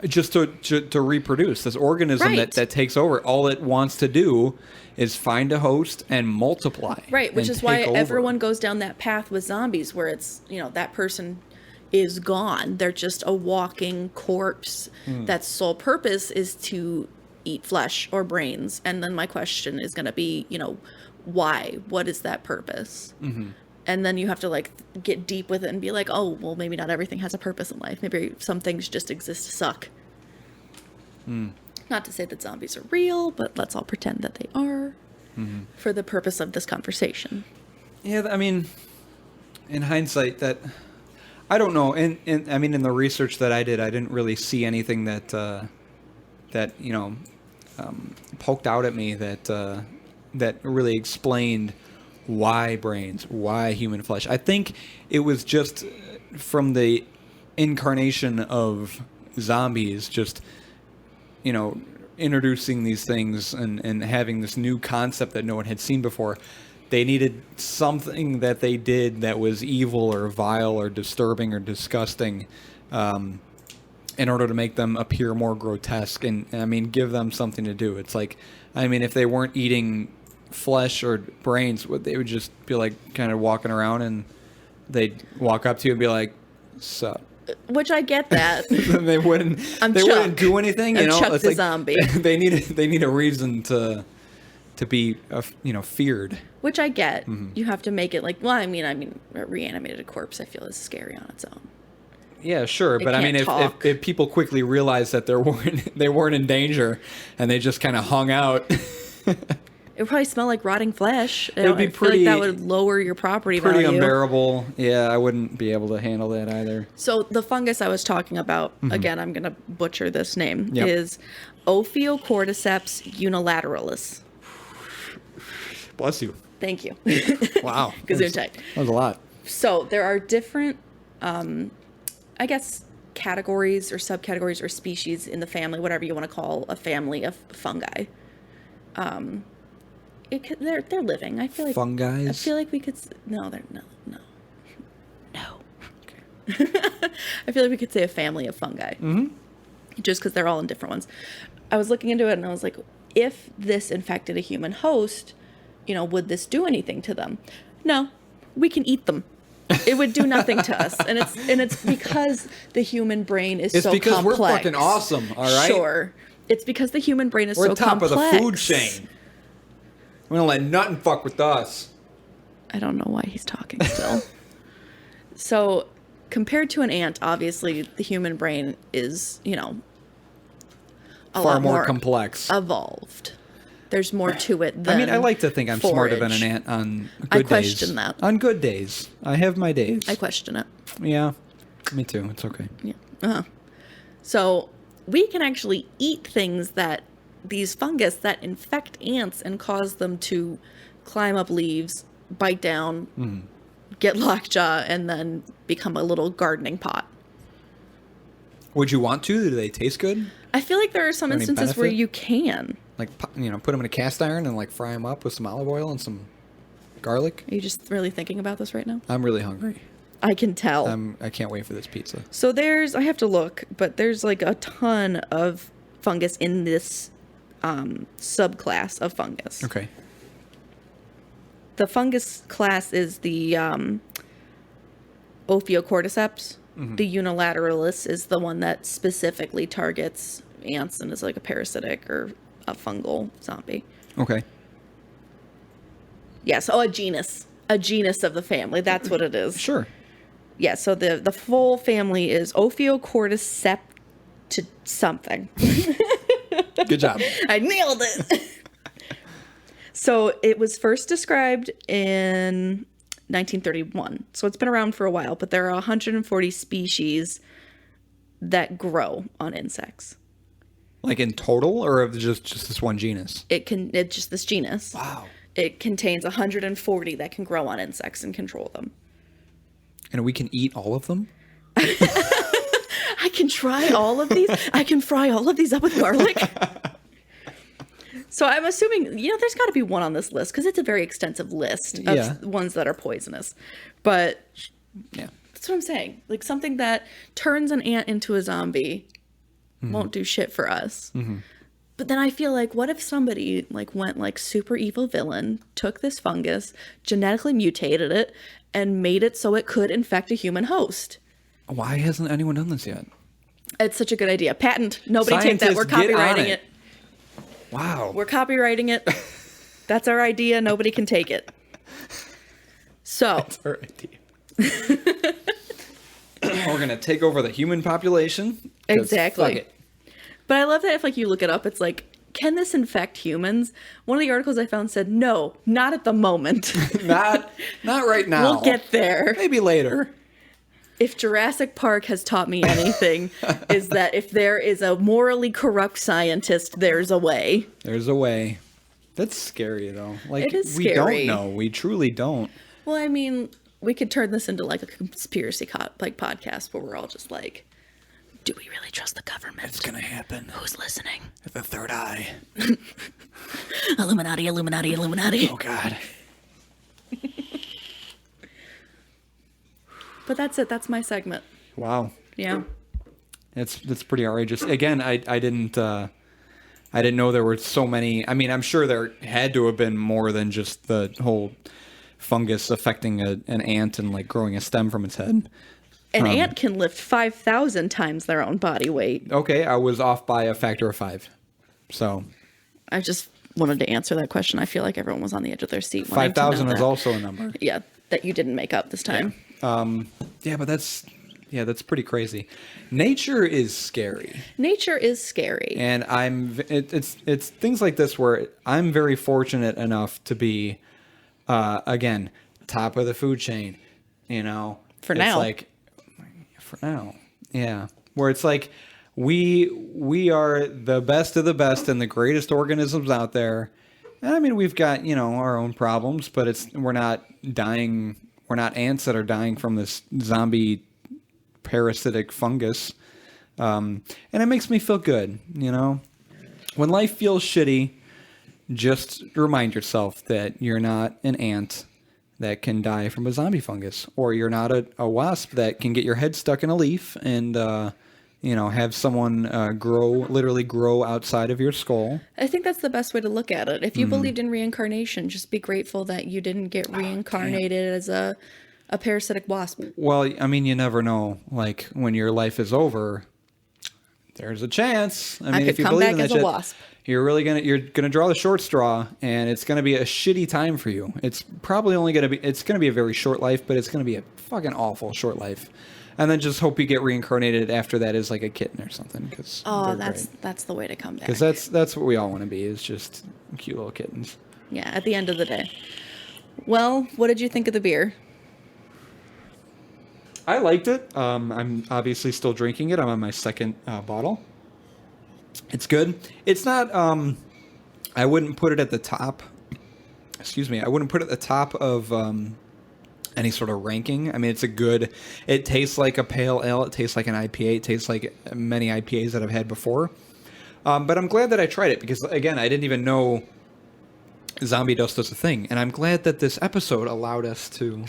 Just to reproduce. This organism Right. that takes over, all it wants to do is find a host and multiply. Right, which and is why take over. everyone goes down that path with zombies where it's, that person is gone. They're just a walking corpse. That's sole purpose is to eat flesh or brains. And then my question is going to be, why? What is that purpose? And then you have to like get deep with it and be like, oh, well, maybe not everything has a purpose in life. Maybe some things just exist to suck. Not to say that zombies are real, but let's all pretend that they are for the purpose of this conversation. Yeah, I mean, in hindsight, that I don't know. I mean, in the research that I did, I didn't really see anything that poked out at me that really explained why brains, why human flesh. I think it was just from the incarnation of zombies, just, introducing these things and having this new concept that no one had seen before. They needed something that they did that was evil or vile or disturbing or disgusting, in order to make them appear more grotesque and give them something to do. It's like, if they weren't eating flesh or brains, they would just be like kind of walking around and they'd walk up to you and be like, "Sup?" Which I get that. they wouldn't do anything. Chuck it's the like zombie. they need a reason to be feared. Which I get. Mm-hmm. You have to make it like, a reanimated corpse I feel is scary on its own. Yeah, sure, but if people quickly realized that they weren't in danger and they just kind of hung out, it would probably smell like rotting flesh. It would be pretty. That would lower your property value. Pretty unbearable. Yeah, I wouldn't be able to handle that either. So the fungus I was talking about, again, I'm going to butcher this name, is Ophiocordyceps unilateralis. Bless you. Thank you. Wow. Gesundheit. That was a lot. So there are different, categories or subcategories or species in the family, whatever you want to call a family of fungi. They're living. I feel like fungi. I feel like we could. No, they're no. Okay. I feel like we could say a family of fungi. Mm-hmm. Just because they're all in different ones. I was looking into it and I was like, if this infected a human host, would this do anything to them? No, we can eat them. It would do nothing to us, and it's because the human brain is so complex. It's because we're fucking awesome. All right. Sure. It's because the human brain is so complex. We're top of the food chain. We don't let nothing fuck with us. I don't know why he's talking still. So, compared to an ant, obviously, the human brain is, far more complex. Evolved. There's more to it than I like to think I'm smarter than an ant on good days. I question that. On good days. I have my days. I question it. Yeah. Me too. It's okay. Yeah. Uh-huh. So, we can actually eat things these fungus that infect ants and cause them to climb up leaves, bite down, get lockjaw, and then become a little gardening pot. Would you want to? Do they taste good? I feel like there are some instances where you can. Like, put them in a cast iron and fry them up with some olive oil and some garlic? Are you just really thinking about this right now? I'm really hungry. I can tell. I can't wait for this pizza. So I have to look, but there's a ton of fungus in this subclass of fungus. Okay. The fungus class is the Ophiocordyceps. Mm-hmm. The unilateralis is the one that specifically targets ants and is like a parasitic or a fungal zombie. Okay. Yes. Oh, a genus of the family. That's what it is. Sure. Yeah. So the full family is Ophiocordyceps to something. Good job. I nailed it. So it was first described in 1931. So it's been around for a while, but there are 140 species that grow on insects. Like in total, or of just this one genus? It's just this genus. Wow. It contains 140 that can grow on insects and control them. And we can eat all of them? I can try all of these. I can fry all of these up with garlic. So I'm assuming, there's got to be one on this list because it's a very extensive list of ones that are poisonous. But yeah, that's what I'm saying. Like something that turns an ant into a zombie won't do shit for us. Mm-hmm. But then I feel like, what if somebody went super evil villain, took this fungus, genetically mutated it, and made it so it could infect a human host? Why hasn't anyone done this yet? It's such a good idea. Patent. Nobody take that. We're copywriting it. Wow. We're copywriting it. That's our idea. Nobody can take it. So. That's our idea. We're going to take over the human population. Exactly. Fuck it. But I love that if you look it up, it's can this infect humans? One of the articles I found said, no, not at the moment. not right now. We'll get there. Maybe later. If Jurassic Park has taught me anything, is that if there is a morally corrupt scientist, there's a way. There's a way. That's scary, though. It is scary. We don't know. We truly don't. Well, we could turn this into a conspiracy podcast where we're all just Do we really trust the government? It's gonna happen. Who's listening? The third eye. Illuminati, Illuminati, Illuminati. Oh, God. But that's it. That's my segment. Wow. Yeah. That's pretty outrageous. Again, I didn't know there were so many. I mean, I'm sure there had to have been more than just the whole fungus affecting an ant and like growing a stem from its head. An ant can lift 5,000 times their own body weight. Okay, I was off by a factor of 5. So I just wanted to answer that question. I feel like everyone was on the edge of their seat. 5,000 is also a number. Yeah, that you didn't make up this time. Yeah, but that's pretty crazy. Nature is scary. Nature is scary. And it's things like this where I'm very fortunate enough to be, again, top of the food chain, you know. For now, yeah. Where it's like we are the best of the best and the greatest organisms out there. And I mean, we've got, you know, our own problems, but we're not dying. We're not ants that are dying from this zombie parasitic fungus. And it makes me feel good, you know. When life feels shitty, just remind yourself that you're not an ant that can die from a zombie fungus, or you're not a wasp that can get your head stuck in a leaf and you know, have someone literally grow outside of your skull. I think that's the best way to look at it. If you believed in reincarnation, just be grateful that you didn't get reincarnated as a parasitic wasp. Well, I mean, you never know. Like, when your life is over, there's a chance. I mean, could if you come believe back in that as a shit, wasp. you're gonna draw the short straw, and it's gonna be a shitty time for you. It's probably it's gonna be a very short life, but it's gonna be a fucking awful short life. And then just hope you get reincarnated after that as like a kitten or something. Cause that's the way to come back. Because that's what we all want to be, is just cute little kittens. Yeah, at the end of the day. Well, what did you think of the beer? I liked it. I'm obviously still drinking it. I'm on my second bottle. It's good. It's not. I wouldn't put it at the top. Excuse me. I wouldn't put it at the top of any sort of ranking. I mean, it tastes like a pale ale. It tastes like an IPA. It tastes like many IPAs that I've had before. But I'm glad that I tried it because, again, I didn't even know zombie dust was a thing. And I'm glad that this episode allowed us to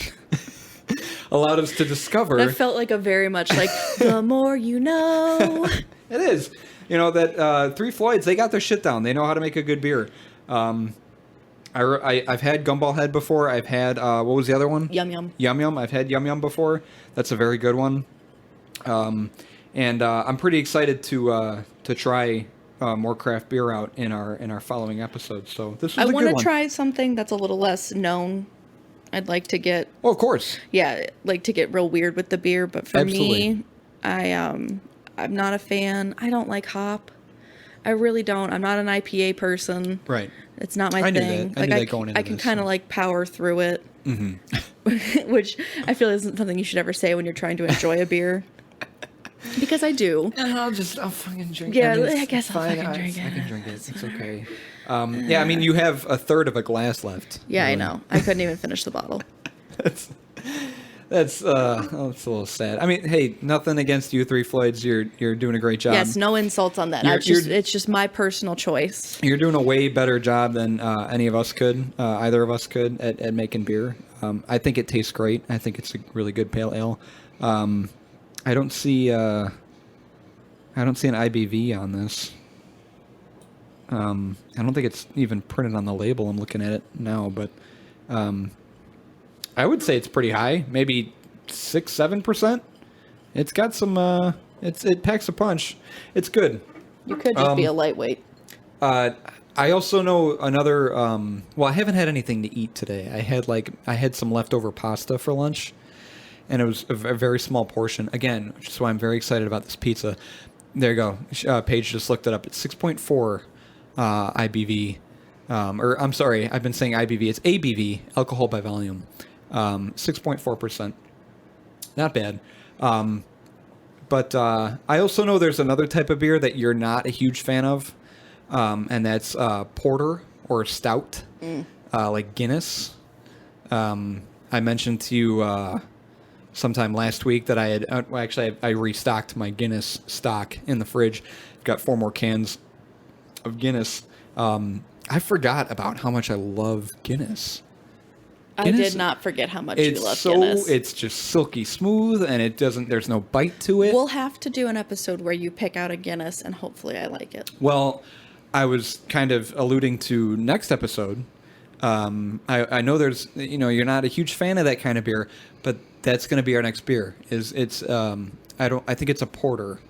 discover. That felt like a very much like, the more you know. It is. You know, that Three Floyds, they got their shit down. They know how to make a good beer. I've had Gumball Head before. I've had, what was the other one? Yum Yum. Yum Yum. I've had Yum Yum before. That's a very good one. And I'm pretty excited to try more craft beer out in our following episodes. So this was a good one. I want to try something that's a little less known. I'd like to get... Oh, of course. Yeah, like to get real weird with the beer. But for me, I'm not a fan. I don't like hop. I really don't. I'm not an IPA person. Right. It's not my thing. I knew that going into I can kind of like power through it. Mm-hmm. Which I feel isn't something you should ever say when you're trying to enjoy a beer. Because I do. And I'll fucking drink it. Yeah, I guess I'll fucking drink it. I can drink it. It's okay. Yeah, I mean, you have a third of a glass left. Yeah, really. I know. I couldn't even finish the bottle. That's a little sad. I mean, hey, nothing against you, Three Floyds. You're doing a great job. Yes, no insults on that. It's just my personal choice. You're doing a way better job than any of us could, either of us could, at making beer. I think it tastes great. I think it's a really good pale ale. I don't see an IBV on this. I don't think it's even printed on the label. I'm looking at it now, but I would say it's pretty high, maybe 6-7%. It's got some. It packs a punch. It's good. You could just be a lightweight. I also know another. Well, I haven't had anything to eat today. I had some leftover pasta for lunch, and it was a very small portion. Again, which is why I'm very excited about this pizza. There you go. Paige just looked it up. It's 6.4 IBV. Or I'm sorry, I've been saying IBV. It's ABV, alcohol by volume. 6.4%. Not bad. But I also know there's another type of beer that you're not a huge fan of, and that's porter or stout, like Guinness. I mentioned to you sometime last week that I had. Well, actually, I restocked my Guinness stock in the fridge. Got 4 more cans of Guinness. I forgot about how much I love Guinness. I did not forget how much you love Guinness. It's just silky smooth, and there's no bite to it. We'll have to do an episode where you pick out a Guinness, and hopefully I like it. Well, I was kind of alluding to next episode. I know you're not a huge fan of that kind of beer, but that's going to be our next beer. I think it's a porter.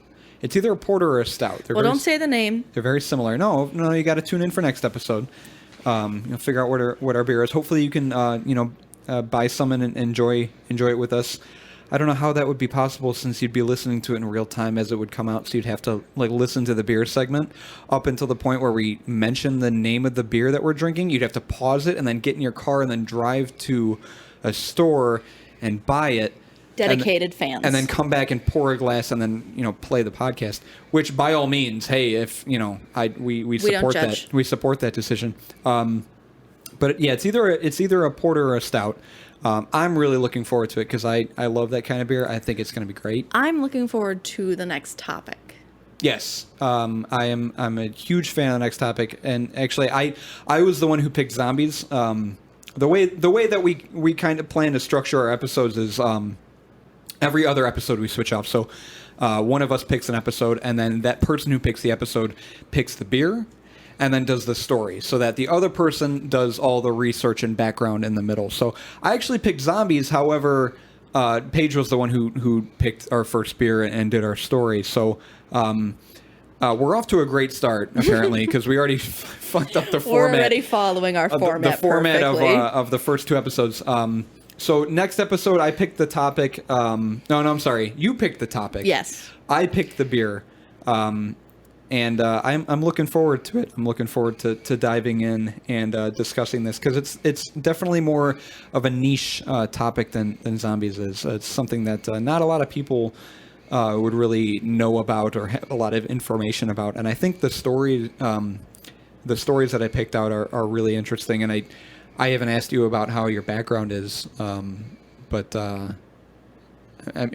It's either a porter or a stout. Don't say the name. They're very similar. No, you got to tune in for next episode. Figure out what our beer is. Hopefully you can buy some and enjoy it with us. I don't know how that would be possible since you'd be listening to it in real time as it would come out. So you'd have to listen to the beer segment up until the point where we mention the name of the beer that we're drinking. You'd have to pause it and then get in your car and then drive to a store and buy it. Dedicated fans. And then come back and pour a glass and then, play the podcast, which by all means, hey, if, we support that. We support that decision. But yeah, it's either a porter or a stout. I'm really looking forward to it because I love that kind of beer. I think it's going to be great. I'm looking forward to the next topic. Yes. I'm a huge fan of the next topic. And actually, I was the one who picked zombies. The way that we kind of plan to structure our episodes is every other episode we switch off. So one of us picks an episode, and then that person who picks the episode picks the beer and then does the story, so that the other person does all the research and background in the middle. So I actually picked zombies. However, Paige was the one who picked our first beer and did our story. So we're off to a great start, apparently, because we already fucked up the format. We're already following our format. The format perfectly. of the first 2 episodes. So next episode, I picked the topic. No, I'm sorry. You picked the topic. Yes. I picked the beer. And I'm looking forward to it. I'm looking forward to diving in and discussing this because it's definitely more of a niche topic than zombies is. It's something that not a lot of people would really know about or have a lot of information about. And I think the stories that I picked out are really interesting. And I haven't asked you about how your background is, but I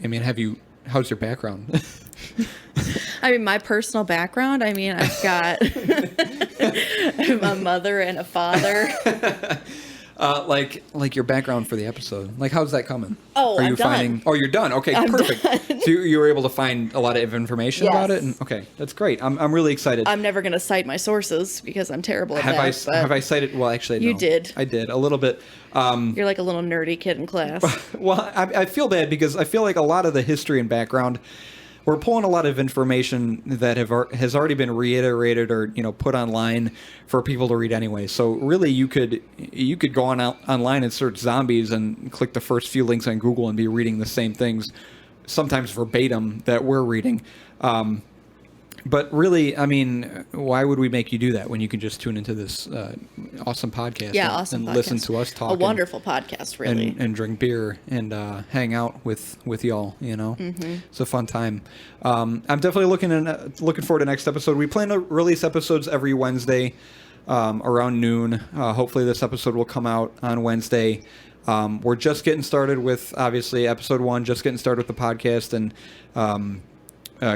mean, how's your background? I mean, my personal background, I've got a mother and a father. Like your background for the episode. Like, how's that coming? Oh, I'm done. Oh, you're done. Okay, I'm perfect. done. So you were able to find a lot of information about it? And, okay, that's great. I'm really excited. I'm never going to cite my sources because I'm terrible at have that. Have I cited? Well, actually, no. You did. I did, a little bit. You're like a little nerdy kid in class. Well, I feel bad because I feel like a lot of the history and background, we're pulling a lot of information that has already been reiterated or put online for people to read anyway. So really, you could go online and search zombies and click the first few links on Google and be reading the same things, sometimes verbatim, that we're reading. But really, I mean, why would we make you do that when you can just tune into this awesome podcast? Yeah, awesome and podcast. Listen to us talk. A wonderful podcast, really. And drink beer and hang out with y'all. Mm-hmm. It's a fun time. I'm definitely looking forward to next episode. We plan to release episodes every Wednesday around noon. Hopefully, this episode will come out on Wednesday. We're just getting started with, obviously, episode 1. Just getting started with the podcast and.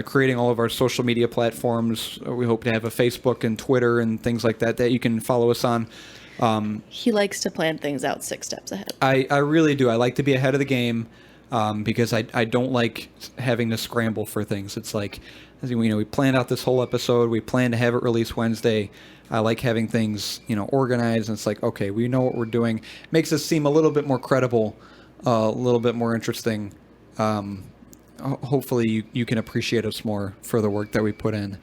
Creating all of our social media platforms. We hope to have a Facebook and Twitter and things like that you can follow us on. He likes to plan things out 6 steps ahead. I really do. I like to be ahead of the game because I don't like having to scramble for things. It's like, we planned out this whole episode. We plan to have it released Wednesday. I like having things, organized. And it's like, okay, we know what we're doing. Makes us seem a little bit more credible, a little bit more interesting. Hopefully you can appreciate us more for the work that we put in.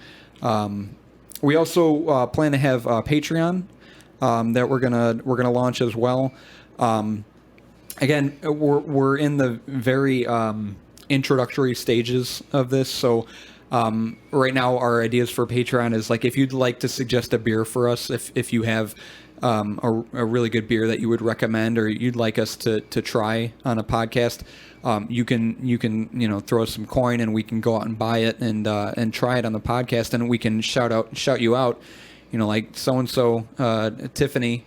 We also plan to have Patreon that we're gonna launch as well. Again, we're in the very introductory stages of this, so right now our ideas for Patreon is like, if you'd like to suggest a beer for us, if you have a really good beer that you would recommend or you'd like us to try on a podcast, you can throw us some coin and we can go out and buy it and try it on the podcast, and we can shout you out, like so and so Tiffany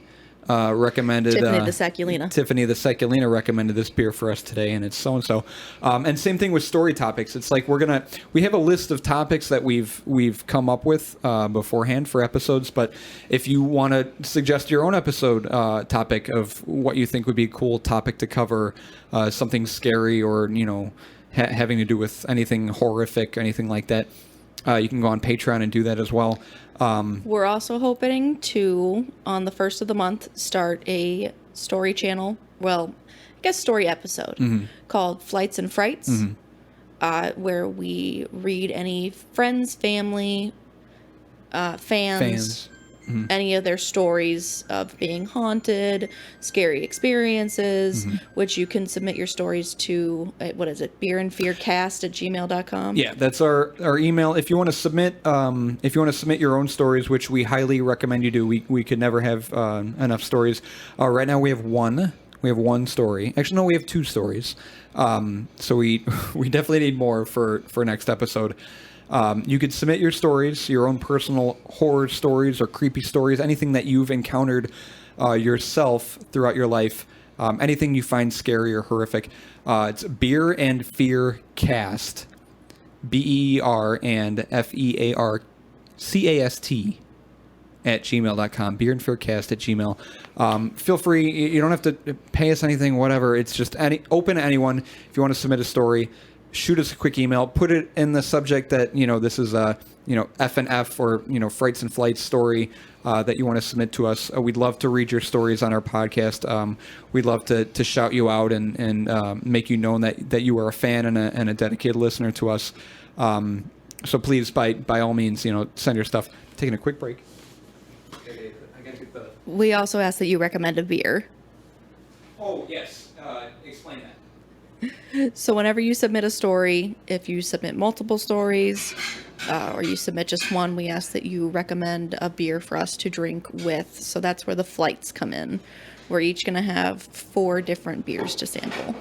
recommended Tiffany the Sacculina. Tiffany the Sacculina recommended this beer for us today, and it's so and so. And same thing with story topics. It's like we have a list of topics that we've come up with beforehand for episodes. But if you want to suggest your own episode topic of what you think would be a cool topic to cover, something scary or having to do with anything horrific, anything like that, you can go on Patreon and do that as well. We're also hoping to, on the 1st of the month, start a story channel. Well, I guess story episode called Flights and Frights, where we read any friends, family, fans, any of their stories of being haunted, scary experiences, which you can submit your stories to, beerandfearcast@gmail.com. Yeah, that's our email. If you want to submit your own stories, which we highly recommend you do, we could never have enough stories. Right now we have one. We have one story. Actually, no, we have 2 stories. So we definitely need more for next episode. You could submit your stories, your own personal horror stories or creepy stories, anything that you've encountered yourself throughout your life, anything you find scary or horrific. It's Beer and Fear Cast, BEER and FEARCAST @gmail.com. Beer and Fear Cast @gmail. Feel free. You don't have to pay us anything. Whatever. It's just open to anyone. If you want to submit a story, shoot us a quick email. Put it in the subject that this is a F and F or Frights and Flights story that you want to submit to us. We'd love to read your stories on our podcast. We'd love to shout you out and make you known that you are a fan and a dedicated listener to us. So please, by all means, send your stuff. Taking a quick break. We also ask that you recommend a beer. Oh yes, explain that. So whenever you submit a story, if you submit multiple stories, or you submit just one, we ask that you recommend a beer for us to drink with. So that's where the flights come in. We're each going to have 4 different beers to sample.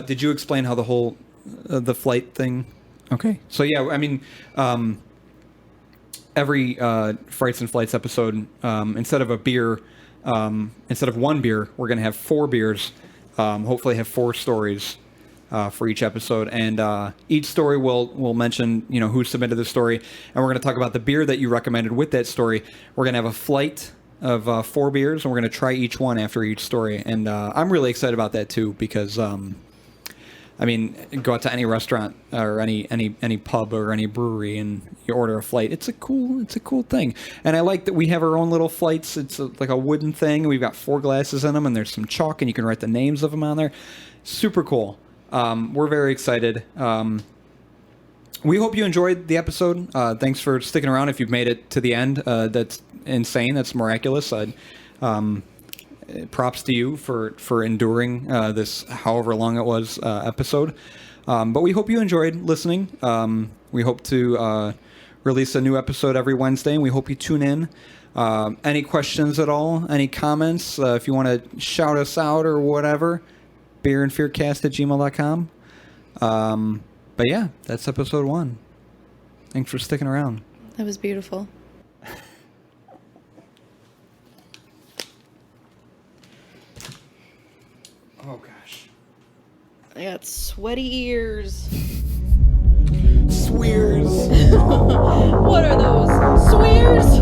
Did you explain how the whole the flight thing? Okay. So yeah, I mean, every Frights and Flights episode, instead of one beer, we're going to have 4 beers. Hopefully have 4 stories for each episode, and each story will mention who submitted the story, and we're going to talk about the beer that you recommended with that story. We're going to have a flight of 4 beers, and we're going to try each one after each story, and I'm really excited about that too, because go out to any restaurant or any pub or any brewery and you order a flight. It's a cool thing. And I like that we have our own little flights. It's like a wooden thing. We've got 4 glasses in them, and there's some chalk, and you can write the names of them on there. Super cool. We're very excited. We hope you enjoyed the episode. Thanks for sticking around. If you've made it to the end, that's insane. That's miraculous. Props to you for enduring this however long it was episode. But we hope you enjoyed listening. We hope to release a new episode every Wednesday, and we hope you tune in. Any questions at all? Any comments? If you want to shout us out or whatever, beerandfearcast@gmail.com. But yeah, that's episode 1. Thanks for sticking around. That was beautiful. Oh gosh. I got sweaty ears. Swears. What are those? Swears?